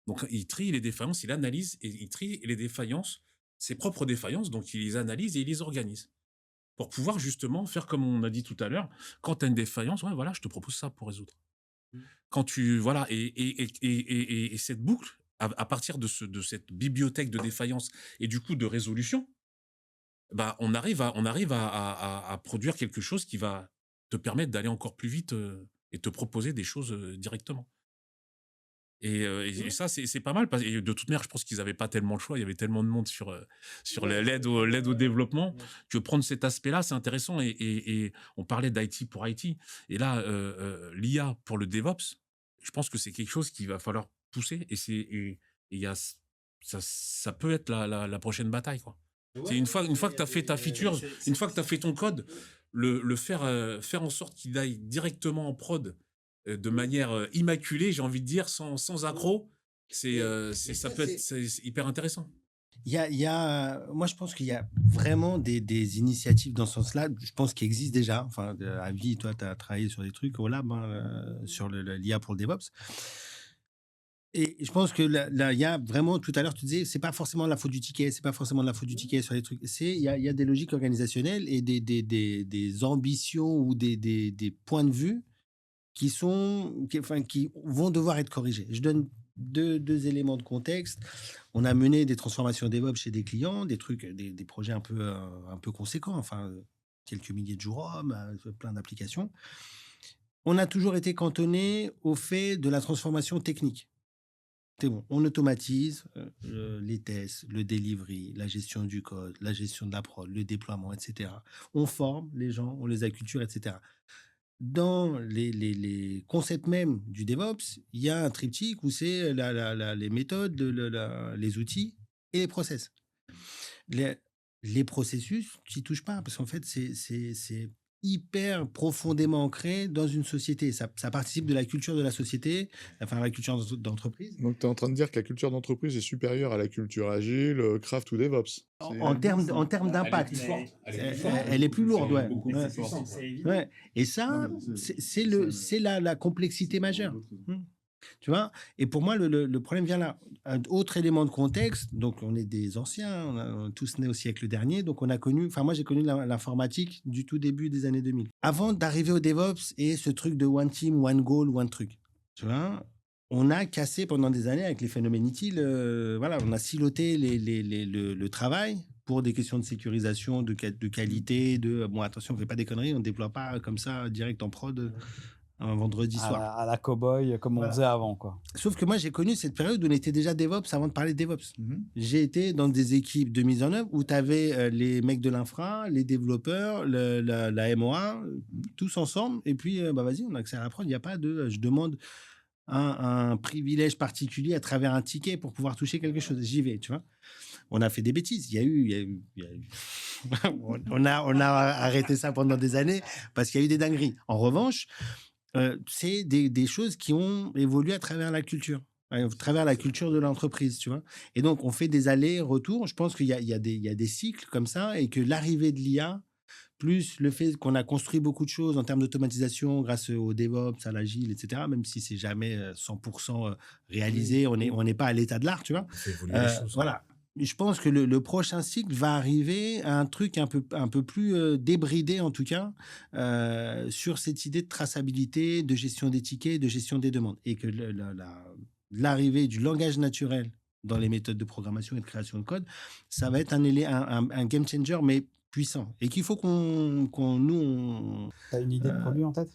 Donc, il trie les défaillances, il analyse et il trie les défaillances, ses propres défaillances, donc il les analyse et il les organise. Pour pouvoir justement faire comme on a dit tout à l'heure, quand tu as une défaillance, ouais, voilà, je te propose ça pour résoudre. Quand tu, voilà, et cette boucle, à partir de cette bibliothèque de défaillances et du coup de résolution, bah, on arrive à produire quelque chose qui va te permettre d'aller encore plus vite et te proposer des choses directement. Et ça, c'est pas mal. Et de toute manière, je pense qu'ils n'avaient pas tellement le choix. Il y avait tellement de monde sur l'aide au développement que prendre cet aspect-là, c'est intéressant. Et on parlait d'IT pour IT. Et là, l'IA pour le DevOps, je pense que c'est quelque chose qu'il va falloir pousser. Et il y a, ça peut être la prochaine bataille, quoi. C'est une fois que tu as fait ta feature, une fois que tu as fait ton code, le faire en sorte qu'il aille directement en prod de manière immaculée, j'ai envie de dire, sans accroc, c'est hyper intéressant. Moi, je pense qu'il y a vraiment des initiatives dans ce sens-là. Je pense qu'il existe déjà. Enfin, Avi, toi, tu as travaillé sur des trucs au lab, sur l'IA pour le DevOps. Et je pense que là, il y a vraiment, tout à l'heure, tu disais, c'est pas forcément la faute du ticket, c'est pas forcément de la faute du ticket sur les trucs. Il y a des logiques organisationnelles et des ambitions ou des points de vue qui vont devoir être corrigés. Je donne deux éléments de contexte. On a mené des transformations DevOps chez des clients, des projets un peu conséquents, enfin, quelques milliers de jours hommes, plein d'applications. On a toujours été cantonné au fait de la transformation technique. C'est bon, on automatise les tests, le delivery, la gestion du code, la gestion de la prod, le déploiement, etc. On forme les gens, on les acculture, etc. Dans les concepts même du DevOps, il y a un triptyque où c'est les méthodes, les outils et les process. Les processus, tu n'y touches pas, parce qu'en fait, c'est hyper profondément ancré dans une société. Ça participe de la culture de la société, enfin la culture d'entreprise. Donc, tu es en train de dire que la culture d'entreprise est supérieure à la culture agile, craft ou DevOps. En termes d'impact. Elle est plus lourde, ouais. Ouais. Et ça, c'est la complexité majeure. Tu vois? Et pour moi, le problème vient là. Un autre élément de contexte, donc on est des anciens, on est tous nés au siècle dernier, donc moi j'ai connu l'informatique du tout début des années 2000. Avant d'arriver au DevOps et ce truc de one team, one goal, one truc, tu vois, on a cassé pendant des années avec les phénomènes utiles, voilà, on a siloté le travail pour des questions de sécurisation, de qualité, bon attention, on fait pas des conneries, on déploie pas comme ça direct en prod. Un vendredi soir. À la cow-boy, comme on faisait avant, quoi. Sauf que moi, j'ai connu cette période où on était déjà DevOps avant de parler de DevOps. J'ai été dans des équipes de mise en œuvre où tu avais les mecs de l'infra, les développeurs, la MOA, tous ensemble. Et puis, vas-y, on accélère à la prod. Il n'y a pas de je demande un privilège particulier à travers un ticket pour pouvoir toucher quelque chose. J'y vais, tu vois. on a fait des bêtises. On a arrêté ça pendant des années parce qu'il y a eu des dingueries. En revanche, c'est des choses qui ont évolué à travers la culture. À travers la culture de l'entreprise, tu vois. Et donc, on fait des allers-retours. Je pense qu'il y a des cycles comme ça et que l'arrivée de l'IA, plus le fait qu'on a construit beaucoup de choses en termes d'automatisation grâce au DevOps, à l'Agile, etc., même si c'est jamais 100% réalisé, on n'est pas à l'état de l'art, tu vois. On fait évoluer les choses. Voilà. Je pense que le prochain cycle va arriver à un truc un peu plus débridé, en tout cas, sur cette idée de traçabilité, de gestion des tickets, de gestion des demandes. Et que l'arrivée du langage naturel dans les méthodes de programmation et de création de code, ça va être un game changer, mais puissant. Et qu'il faut nous... T'as une idée de produit en tête?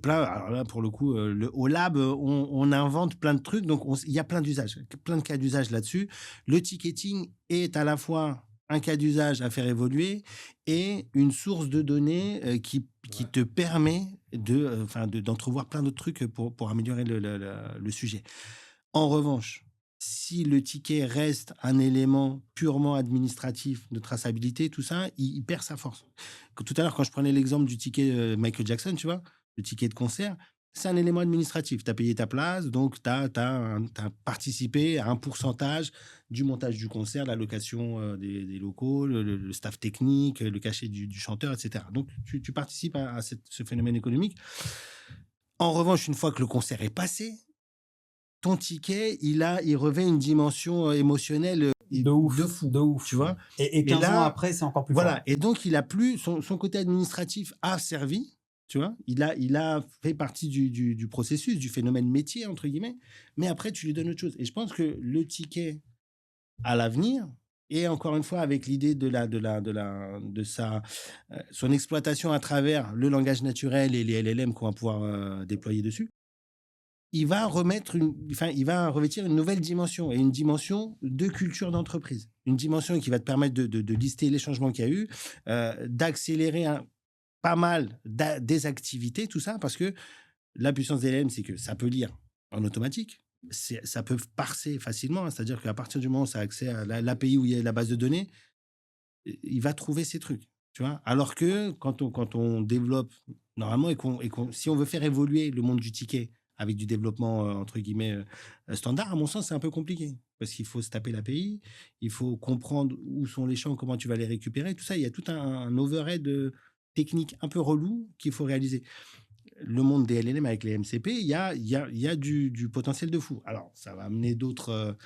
Alors là, pour le coup, au lab, on invente plein de trucs. Donc, il y a plein d'usages, plein de cas d'usage là-dessus. Le ticketing est à la fois un cas d'usage à faire évoluer et une source de données qui te permet d'entrevoir plein d'autres trucs pour améliorer le sujet. En revanche, si le ticket reste un élément purement administratif de traçabilité, tout ça, il perd sa force. Tout à l'heure, quand je prenais l'exemple du ticket Michael Jackson, tu vois, le ticket de concert, c'est un élément administratif. Tu as payé ta place, donc tu as participé à un pourcentage du montage du concert, la location des locaux, le staff technique, le cachet du chanteur, etc. Donc, tu participes à ce phénomène économique. En revanche, une fois que le concert est passé, ton ticket, il revêt une dimension émotionnelle de ouf, de fou, tu vois. Et 15 ans après, c'est encore plus fort. Voilà, et donc il a plus son côté administratif a servi, tu vois. Il a fait partie du processus, du phénomène métier entre guillemets. Mais après, tu lui donnes autre chose. Et je pense que le ticket à l'avenir, et encore une fois avec l'idée de son exploitation à travers le langage naturel et les LLM qu'on va pouvoir déployer dessus, il va revêtir une nouvelle dimension, et une dimension de culture d'entreprise. Une dimension qui va te permettre de lister les changements qu'il y a eu, d'accélérer pas mal des activités, tout ça, parce que la puissance des LLM, c'est que ça peut lire en automatique, ça peut parser facilement, hein, c'est-à-dire qu'à partir du moment où ça a accès à l'API où il y a la base de données, il va trouver ces trucs, tu vois. Alors que quand on développe normalement si on veut faire évoluer le monde du ticket avec du développement, entre guillemets, standard, à mon sens, c'est un peu compliqué. Parce qu'il faut se taper l'API, il faut comprendre où sont les champs, comment tu vas les récupérer, tout ça. Il y a tout un overhead technique un peu relou qu'il faut réaliser. Le monde des LLM avec les MCP, il y a du potentiel de fou. Alors, ça va amener d'autres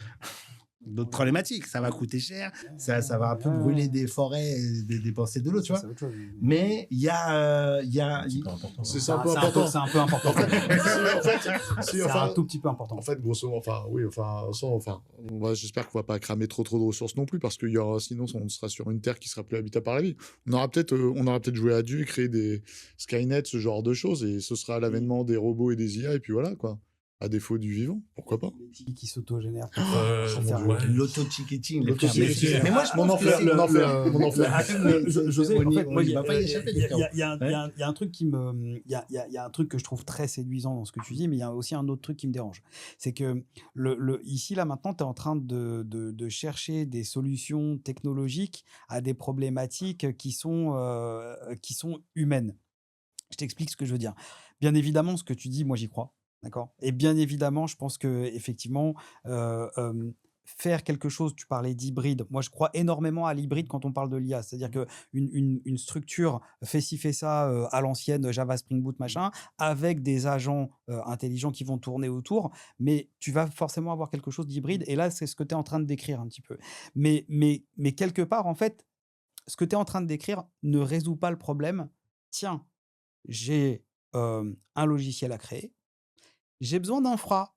problématiques. Ça va coûter cher, ça va un peu brûler des forêts et dépenser de l'eau, tu vois. Mais il y a... C'est un peu important. C'est un peu important. En fait, c'est un tout petit peu important. En fait, grosso modo, moi, j'espère qu'on va pas cramer trop de ressources non plus, parce qu'il y aura, sinon, on sera sur une terre qui sera plus habitable par la vie. On aura peut-être joué à Dieu, créé des Skynet, ce genre de choses, et ce sera à l'avènement des robots et des IA, et puis voilà, quoi. À défaut du vivant, pourquoi pas. Les tickets qui s'autogénèrent. L'auto-ticketing. Mais moi, je pense que mon enfer. José, en fait, moi, il y y a un truc il y a un truc que je trouve très séduisant dans ce que tu dis, mais il y a aussi un autre truc qui me dérange. C'est que ici, là, maintenant, tu es en train de chercher des solutions technologiques à des problématiques qui sont humaines. Je t'explique ce que je veux dire. Bien évidemment, ce que tu dis, moi, j'y crois. D'accord. Et bien évidemment, je pense que effectivement, faire quelque chose, tu parlais d'hybride. Moi, je crois énormément à l'hybride quand on parle de l'IA. C'est-à-dire qu'une structure fait ci, fait ça à l'ancienne, Java, Spring Boot, machin, avec des agents intelligents qui vont tourner autour, mais tu vas forcément avoir quelque chose d'hybride. Et là, c'est ce que tu es en train de décrire un petit peu. Mais quelque part, en fait, ce que tu es en train de décrire ne résout pas le problème. Tiens, j'ai un logiciel à créer. J'ai besoin d'infra.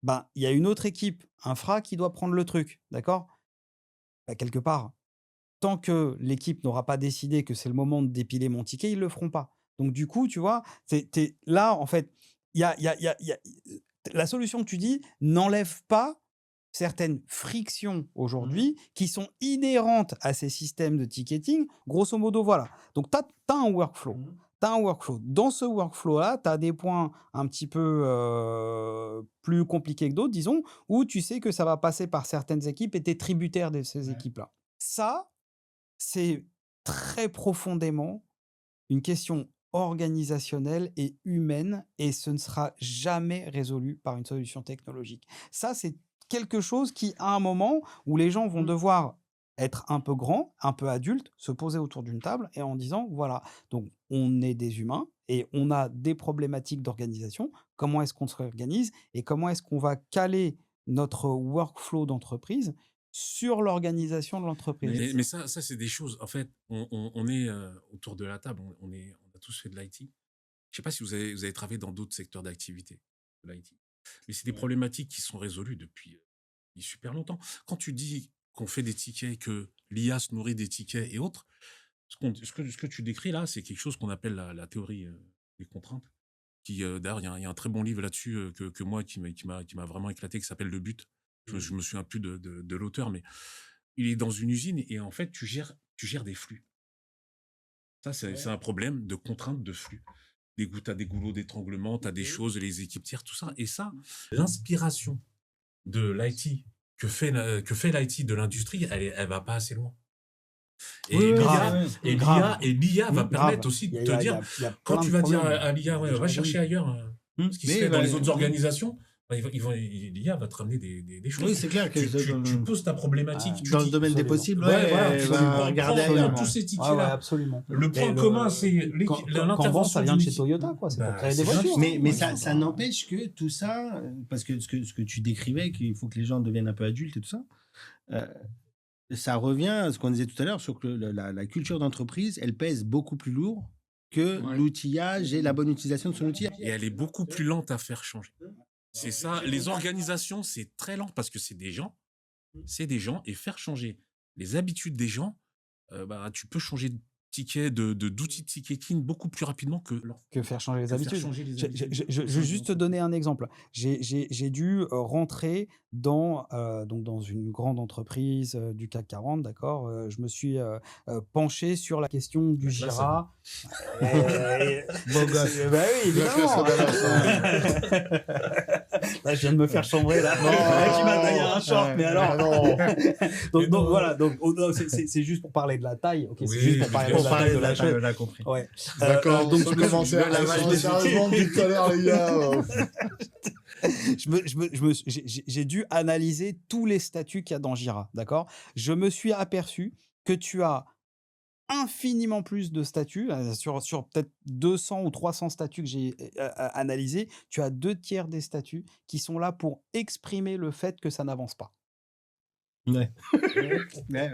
Ben, il y a une autre équipe, infra, qui doit prendre le truc, d'accord? Ben, quelque part, tant que l'équipe n'aura pas décidé que c'est le moment de dépiler mon ticket, ils ne le feront pas. Donc, du coup, tu vois, là, en fait, la solution que tu dis n'enlève pas certaines frictions aujourd'hui qui sont inhérentes à ces systèmes de ticketing. Grosso modo, voilà. Donc, tu as un workflow. tu as un workflow. Dans ce workflow-là, tu as des points un petit peu plus compliqués que d'autres, disons, où tu sais que ça va passer par certaines équipes et tu es tributaire de ces équipes-là. Ça, c'est très profondément une question organisationnelle et humaine et ce ne sera jamais résolu par une solution technologique. Ça, c'est quelque chose qui, à un moment où les gens vont devoir être un peu grands, un peu adultes, se poser autour d'une table et en disant, voilà, donc on est des humains et on a des problématiques d'organisation. Comment est-ce qu'on se réorganise et comment est-ce qu'on va caler notre workflow d'entreprise sur l'organisation de l'entreprise? Mais ça, c'est des choses. En fait, on est autour de la table, on a tous fait de l'IT. Je sais pas si vous avez travaillé dans d'autres secteurs d'activité de l'IT. Mais c'est des problématiques qui sont résolues depuis super longtemps. Quand tu dis qu'on fait des tickets, que l'IA se nourrit des tickets et autres, ce que tu décris là, c'est quelque chose qu'on appelle la théorie des contraintes. D'ailleurs, il y a un très bon livre là-dessus que moi qui m'a vraiment éclaté, qui s'appelle Le But. Je me souviens plus de l'auteur, mais il est dans une usine et en fait, tu gères des flux. Ça, c'est un problème de contrainte de flux. Tu as des goulots d'étranglement, tu as des choses, les équipes tiers, tout ça. Et ça, l'inspiration de l'IT que fait l'IT de l'industrie, elle va pas assez loin. Et l'IA va permettre aussi de te dire, quand tu vas dire à l'IA, va chercher ailleurs ce qui se fait dans les autres organisations, l'IA va te ramener des choses. Oui, c'est clair que tu poses ta problématique. dans le domaine des possibles, tu va regarder ailleurs. tous ces tickets-là. Absolument. Le point commun, c'est Kanban, ça vient de chez Toyota, quoi. C'est pour créer des voitures. Mais ça n'empêche que tout ça, parce que ce que tu décrivais, qu'il faut que les gens deviennent un peu adultes et tout ça, ça revient à ce qu'on disait tout à l'heure sur que la culture d'entreprise, elle pèse beaucoup plus lourd que l'outillage et la bonne utilisation de son outillage. Et elle est beaucoup plus lente à faire changer. C'est ça, les organisations, c'est très lent parce que c'est des gens, et faire changer les habitudes des gens, tu peux changer d'outils de ticketing beaucoup plus rapidement que faire changer les habitudes. Je vais juste te donner un exemple. J'ai dû rentrer dans une grande entreprise du CAC 40, d'accord. Je me suis penché sur la question du Jira. Beau gosse. Bah oui, évidemment. Là, je viens de me faire chambrer là. Tu m'as taillé un short, mais alors. donc voilà. Donc c'est juste pour parler de la taille. Ok, c'est juste pour parler de la taille. On a compris. Ouais. D'accord, donc je commençais à sérieusement du tout à l'heure, les gars. J'ai dû analyser tous les statuts qu'il y a dans Jira, d'accord? Je me suis aperçu que tu as infiniment plus de statuts, sur peut-être 200 ou 300 statuts que j'ai analysés, tu as 2/3 des statuts qui sont là pour exprimer le fait que ça n'avance pas. Ouais.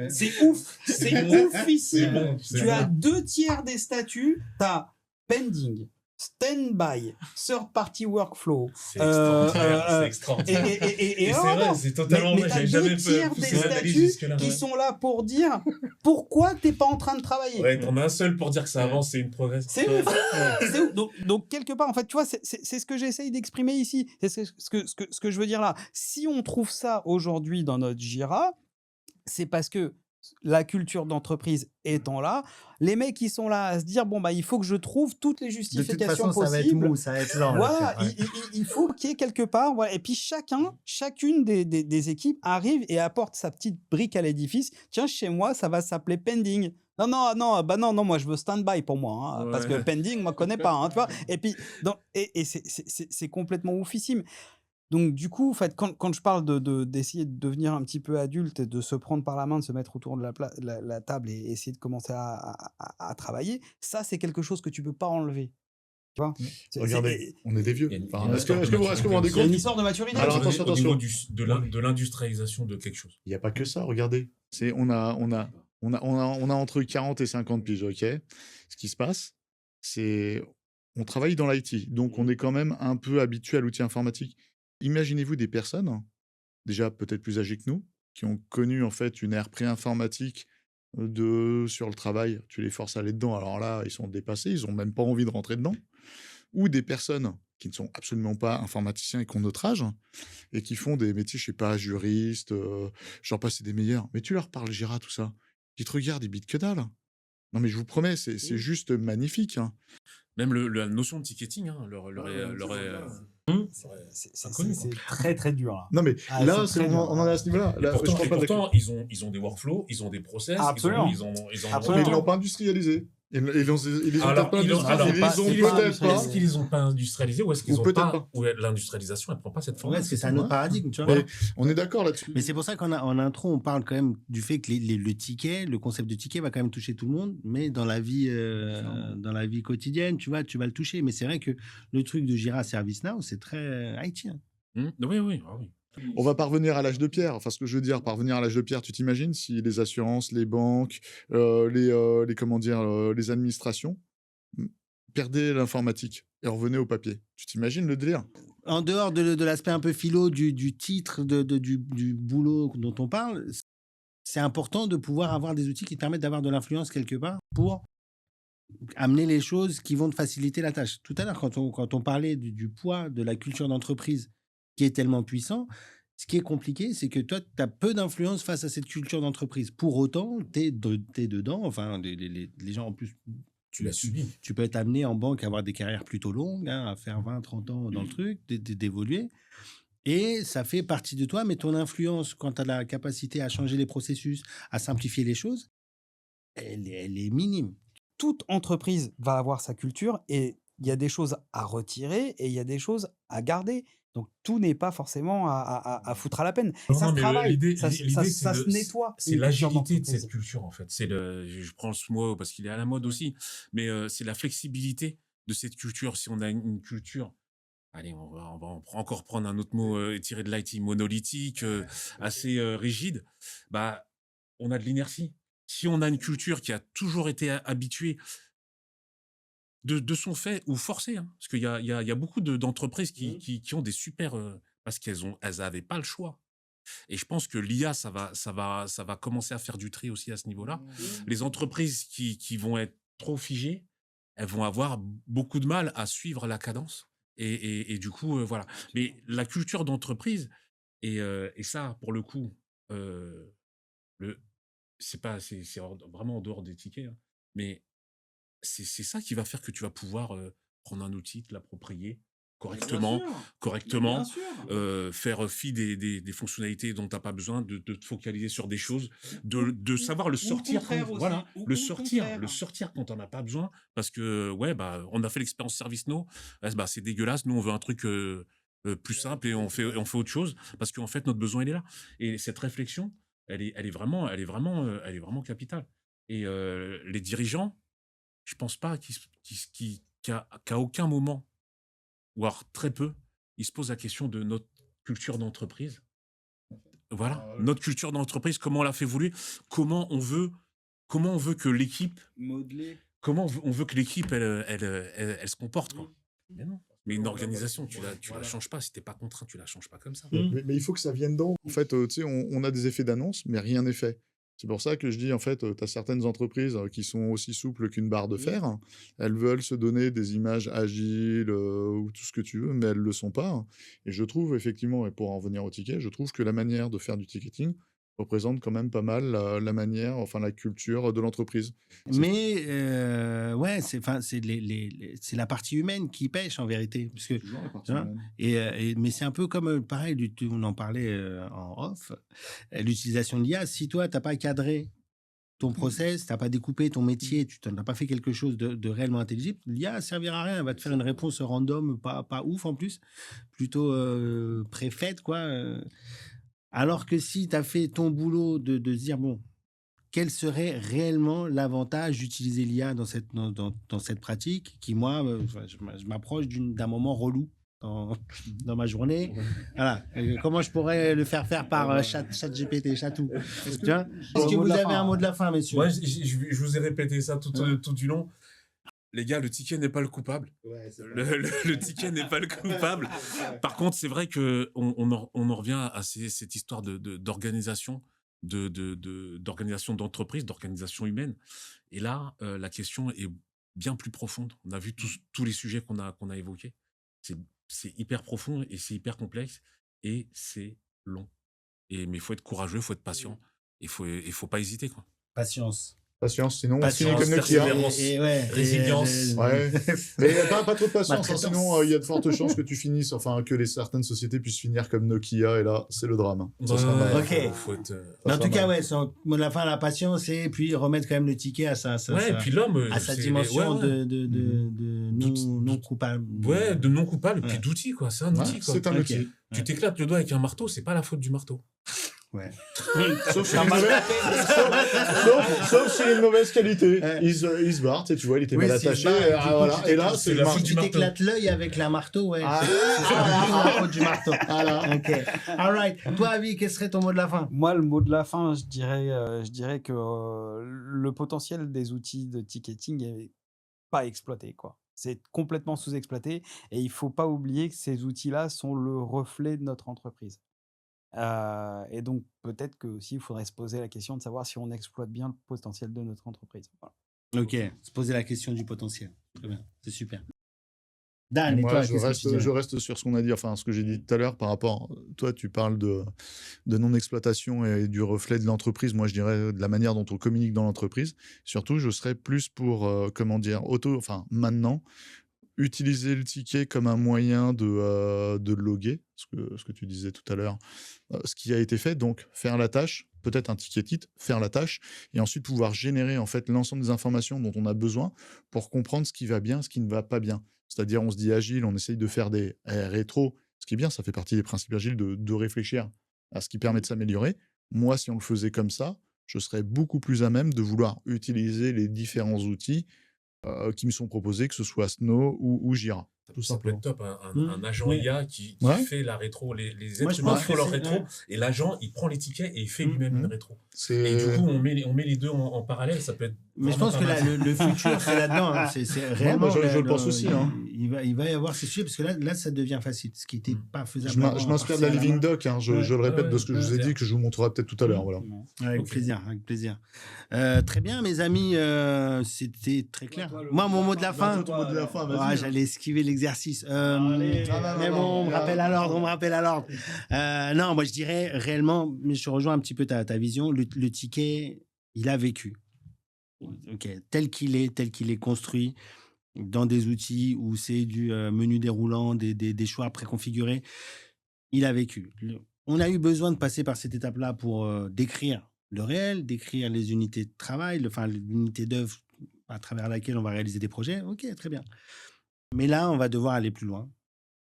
C'est ouf, c'est oufissime. Tu as 2/3 des statuts, tu as pending, stand-by, third-party workflow. C'est extraordinaire. Et c'est vrai, c'est totalement vrai. J'avais jamais poussé l'analyse jusque-là. Qui sont là pour dire pourquoi t'es pas en train de travailler. Ouais, t'en as un seul pour dire que ça avance, c'est une progression. C'est ouf. C'est ouf. Donc, quelque part, en fait, tu vois, c'est ce que j'essaye d'exprimer ici. C'est ce que je veux dire là. Si on trouve ça aujourd'hui dans notre Jira, c'est parce que la culture d'entreprise étant là, les mecs qui sont là à se dire il faut que je trouve toutes les justifications possibles. Ça va être mou, ça va être lent. Voilà, il faut qu'il y ait quelque part, et puis chacune des équipes arrive et apporte sa petite brique à l'édifice. Tiens, chez moi, ça va s'appeler pending. Non, moi je veux stand-by pour moi, parce que pending, moi je connais pas, tu vois. Et puis c'est complètement oufissime. Donc du coup, en fait, quand je parle d'essayer de devenir un petit peu adulte, de se prendre par la main, de se mettre autour de la table et essayer de commencer à travailler, ça c'est quelque chose que tu peux pas enlever. Tu vois. Regardez, on est des vieux. Est-ce que vous vous rendez compte? C'est une histoire de maturité. Alors attention. Au niveau de l'industrialisation de quelque chose. Il n'y a pas que ça, regardez. On a entre 40 et 50 piges, ok. Ce qui se passe, c'est on travaille dans l'IT, donc on est quand même un peu habitué à l'outil informatique. Imaginez-vous des personnes, déjà peut-être plus âgées que nous, qui ont connu en fait une ère pré-informatique sur le travail. Tu les forces à aller dedans, alors là, ils sont dépassés, ils n'ont même pas envie de rentrer dedans. Ou des personnes qui ne sont absolument pas informaticiens et qui ont notre âge, et qui font des métiers, je sais pas, juristes, j'en passe, c'est des meilleurs. Mais tu leur parles Jira, tout ça. Ils te regardent, ils bitent que dalle. Non, mais je vous promets, c'est juste magnifique, hein. Même la notion de ticketing, hein, leur est inconnue, quoi. C'est très très dur là. Non, mais Ah, là, c'est très dur. on en est à ce niveau-là. Et Là, je pourtant, parle pas de la pourtant ils ont des workflows, ils ont des process, Absolument. ils ont Mais Absolument. ils l'ont pas industrialisé. Ils les ont Alors, peut-être pas ils ont industrialisé. Ils ont peut-être pas. est-ce qu'ils les ont pas industrialisés ou est-ce qu'ils Ou ont peut-être pas, pas. ou l'industrialisation, elle prend pas cette forme? Ouais, parce que c'est un autre paradigme, tu vois. Mais on est d'accord là-dessus. Mais c'est pour ça qu'en intro, on parle quand même du fait que le ticket, le concept de ticket va quand même toucher tout le monde, mais dans la vie quotidienne, tu vois, tu vas le toucher. Mais c'est vrai que le truc de Jira ServiceNow, c'est très IT. Hein. Oui. Ah oui. On va parvenir à l'âge de pierre. Enfin, ce que je veux dire, parvenir à l'âge de pierre, tu t'imagines si les assurances, les banques, les administrations perdaient l'informatique et revenaient au papier. Tu t'imagines le délire? En dehors de l'aspect un peu philo du titre, du boulot dont on parle, c'est important de pouvoir avoir des outils qui te permettent d'avoir de l'influence quelque part pour amener les choses qui vont te faciliter la tâche. Tout à l'heure, quand on parlait du poids de la culture d'entreprise qui est tellement puissant, ce qui est compliqué, c'est que toi, tu as peu d'influence face à cette culture d'entreprise. Pour autant, tu es dedans. Enfin, les gens, en plus, Tu l'as subi. tu peux être amené en banque à avoir des carrières plutôt longues, hein, à faire 20, 30 ans dans le truc, d'évoluer. Et ça fait partie de toi, mais ton influence, quand tu as la capacité à changer les processus, à simplifier les choses, elle est minime. Toute entreprise va avoir sa culture et il y a des choses à retirer et il y a des choses à garder. Donc tout n'est pas forcément à foutre à la peine. Et ça se mais travaille, l'idée, ça se nettoie. c'est une culture l'agilité de d'entreprise. cette culture, en fait. Je prends ce mot parce qu'il est à la mode aussi, mais c'est la flexibilité de cette culture. Si on a une culture, allez, on va encore prendre un autre mot tiré de l'IT, monolithique, assez rigide, bah, on a de l'inertie. Si on a une culture qui a toujours été habituée de son fait ou forcée, hein, parce qu'il y a beaucoup d'entreprises qui ont des super, parce elles avaient pas le choix. Et je pense que l'IA, ça va commencer à faire du tri aussi à ce niveau-là. Les entreprises qui vont être trop figées, elles vont avoir beaucoup de mal à suivre la cadence. Et du coup, voilà. Mais la culture d'entreprise, et ça, pour le coup, le, c'est vraiment en dehors des tickets, hein, mais c'est ça qui va faire que tu vas pouvoir prendre un outil, te l'approprier correctement, faire fi des fonctionnalités dont tu n'as pas besoin, de te focaliser sur des choses, de savoir le sortir. Voilà, le sortir quand on n'a pas besoin, parce que ouais, bah, on a fait l'expérience ServiceNow, bah, c'est dégueulasse, nous on veut un truc plus simple et on fait autre chose, parce qu'en fait notre besoin il est là. Et cette réflexion, elle est vraiment capitale. Et les dirigeants, je pense pas qu'à aucun moment, ou alors très peu, ils se posent la question de notre culture d'entreprise. Voilà, notre culture d'entreprise, comment on l'a fait évoluer, comment on veut que l'équipe, comment on veut que l'équipe, elle se comporte, quoi. Mais non. Mais une organisation, tu la changes pas. Si t'es pas contraint, tu la changes pas comme ça. Mais il faut que ça vienne d'en haut. En fait, tu sais, on a des effets d'annonce, mais rien n'est fait. C'est pour ça que je dis, en fait, tu as certaines entreprises qui sont aussi souples qu'une barre de fer. Elles veulent se donner des images agiles ou tout ce que tu veux, mais elles ne le sont pas. Et je trouve, effectivement, et pour en revenir au ticket, je trouve que la manière de faire du ticketing représente quand même pas mal la manière, enfin la culture de l'entreprise. Mais ouais, c'est la partie humaine qui pêche en vérité. Parce que, Toujours la partie tu vois, humaine. mais c'est un peu comme pareil, on en parlait en off, l'utilisation de l'IA. Si toi, tu n'as pas cadré ton process, tu n'as pas découpé ton métier, tu n'as pas fait quelque chose de réellement intelligible, l'IA ne servira à rien. Elle va te faire une réponse random, pas ouf en plus, plutôt préfaite, quoi. Alors que si tu as fait ton boulot de se dire, bon, quel serait réellement l'avantage d'utiliser l'IA dans cette pratique qui, moi, je m'approche d'un moment relou dans ma journée. Voilà. Comment je pourrais le faire par ChatGPT, Chatou. Tu vois? Est-ce que vous avez un mot de la fin, messieurs? Ouais, je vous ai répété ça tout du long. Les gars, le ticket n'est pas le coupable. Ouais, le ticket n'est pas le coupable. Par contre, c'est vrai qu'on en revient à cette histoire d'organisation, d'organisation d'entreprise, d'organisation humaine. Et là, la question est bien plus profonde. On a vu tous les sujets qu'on a évoqués. C'est hyper profond et c'est hyper complexe et c'est long. Mais il faut être courageux, il faut être patient. Il faut pas hésiter, quoi. Patience. Patience, sinon Patience, comme Nokia. persévérance. Résilience. Ouais. Mais pas trop de patience, hein, Maltraitance. sinon il y a de fortes chances que tu finisses, enfin que certaines sociétés puissent finir comme Nokia, et là, c'est le drame. Ça sera mal. Ok. Faut être, Mais en Ça tout cas, va. ouais, mot de la fin, la patience, et puis remettre quand même le ticket à sa ouais, et puis l'homme, à sa c'est- dimension ouais, de non coupable. ouais, de non coupable, et puis Ouais. d'outil, quoi. C'est un Ouais, outil, quoi. c'est un Ok. outil. Tu t'éclates le doigt avec un marteau, c'est pas la faute du marteau. Ouais. Sauf s'il est une mauvaise qualité. Ouais. Il se barre, tu sais, tu vois, il était Oui, mal s'il attaché. se barre, et du coup, Voilà. tu Et là, t'éclates- c'est la le faute marteau. Si du tu marteau. t'éclates l'œil avec la marteau, ouais, Ah. c'est la faute du marteau. Voilà. Ok. All right. Toi, Avi, quel serait ton mot de la fin? Moi, le mot de la fin, je dirais que le potentiel des outils de ticketing est pas exploité, quoi. C'est complètement sous-exploité et il faut pas oublier que ces outils-là sont le reflet de notre entreprise. Et donc, peut-être que aussi, il faudrait se poser la question de savoir si on exploite bien le potentiel de notre entreprise. Voilà. Ok. Se poser la question du potentiel. Très bien. C'est super. Dan, et Moi, toi, je qu'est-ce que tu dirais? reste sur ce qu'on a dit, enfin, ce que j'ai dit tout à l'heure par rapport. Toi, tu parles de non-exploitation et du reflet de l'entreprise. Moi, je dirais de la manière dont on communique dans l'entreprise. Surtout, je serais plus pour, comment dire, maintenant, utiliser le ticket comme un moyen de loguer, ce que tu disais tout à l'heure, ce qui a été fait, donc faire la tâche, peut-être un ticket titre, faire la tâche, et ensuite pouvoir générer en fait l'ensemble des informations dont on a besoin pour comprendre ce qui va bien, ce qui ne va pas bien. C'est-à-dire, on se dit agile, on essaye de faire des rétros, ce qui est bien, ça fait partie des principes agiles de réfléchir à ce qui permet de s'améliorer. Moi, si on le faisait comme ça, je serais beaucoup plus à même de vouloir utiliser les différents outils qui me sont proposés, que ce soit Snow ou Jira. Tout Ça peut simplement. être top, un agent Ouais. IA qui Ouais. fait la rétro. Les Moi, êtres je humains pense font que leur c'est- rétro, ouais. et l'agent, il prend les tickets et il fait lui-même une rétro. Et du C'est coup, on met les deux en parallèle, ça peut être Mais je vraiment pense que pas mal. le futur, c'est là-dedans. Hein. C'est réellement. je le pense aussi, hein. Il va y avoir ces sujets, parce que là, ça devient facile, ce qui n'était pas faisable. je avant, m'inspire de la à partir Living à la main. Doc, hein, je Ouais. le répète de ce que je vous ai Ouais. dit, que je vous montrerai peut-être tout à l'heure. Voilà. Avec Ok. plaisir, avec plaisir. Très bien, mes amis, c'était très clair. Moi, mon mot de la fin. Ton mot de la fin, vas-y. Ah, j'allais esquiver l'exercice. Allez. Mais bon, on me rappelle à l'ordre, non, moi, je dirais réellement, mais je rejoins un petit peu ta vision. Le ticket, il a vécu. Ok, tel qu'il est construit dans des outils où c'est du menu déroulant, des choix préconfigurés, il a vécu. On a eu besoin de passer par cette étape-là pour décrire le réel, décrire les unités de travail, l'unité d'œuvre à travers laquelle on va réaliser des projets. Ok, très bien. Mais là, on va devoir aller plus loin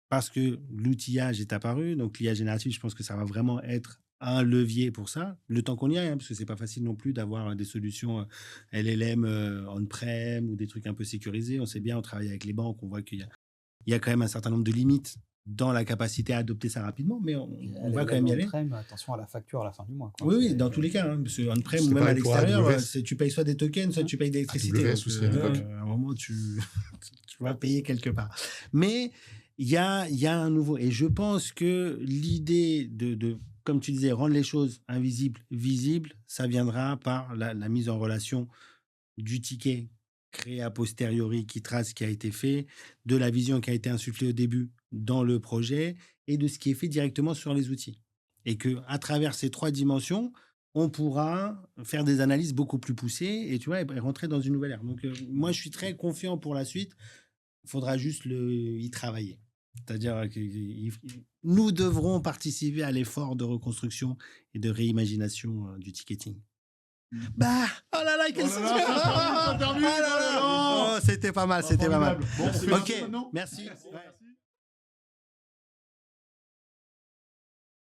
parce que l'outillage est apparu. Donc, l'IA générative, je pense que ça va vraiment être un levier pour ça. Le temps qu'on y aille, hein, parce que c'est pas facile non plus d'avoir des solutions LLM on-prem ou des trucs un peu sécurisés. On sait bien, on travaille avec les banques, on voit qu'il y a quand même un certain nombre de limites dans la capacité à adopter ça rapidement, mais on va quand même y aller. Attention à la facture à la fin du mois. Quoi. Oui, oui, dans tous les cas, hein, parce que on-prem C'est ou même à pareil pour l'extérieur, AWS. tu payes soit des tokens, soit tu payes de l'électricité. AWS Donc, aussi, à l'époque. à un moment, tu vas payer quelque part. Mais il y a un nouveau. Et je pense que l'idée de, comme tu disais, rendre les choses invisibles, visibles, ça viendra par la mise en relation du ticket créé a posteriori, qui trace ce qui a été fait, de la vision qui a été insufflée au début dans le projet et de ce qui est fait directement sur les outils. Et que à travers ces trois dimensions, on pourra faire des analyses beaucoup plus poussées et tu vois, et rentrer dans une nouvelle ère. Donc, moi, je suis très confiant pour la suite. Il faudra juste y travailler. C'est-à-dire que nous devrons participer à l'effort de reconstruction et de réimagination du ticketing. Bah, oh là là, quel suspense! Oh, c'était pas mal, c'était pas mal. Formidable. Bon, on fait Ok, maintenant. merci. Ouais.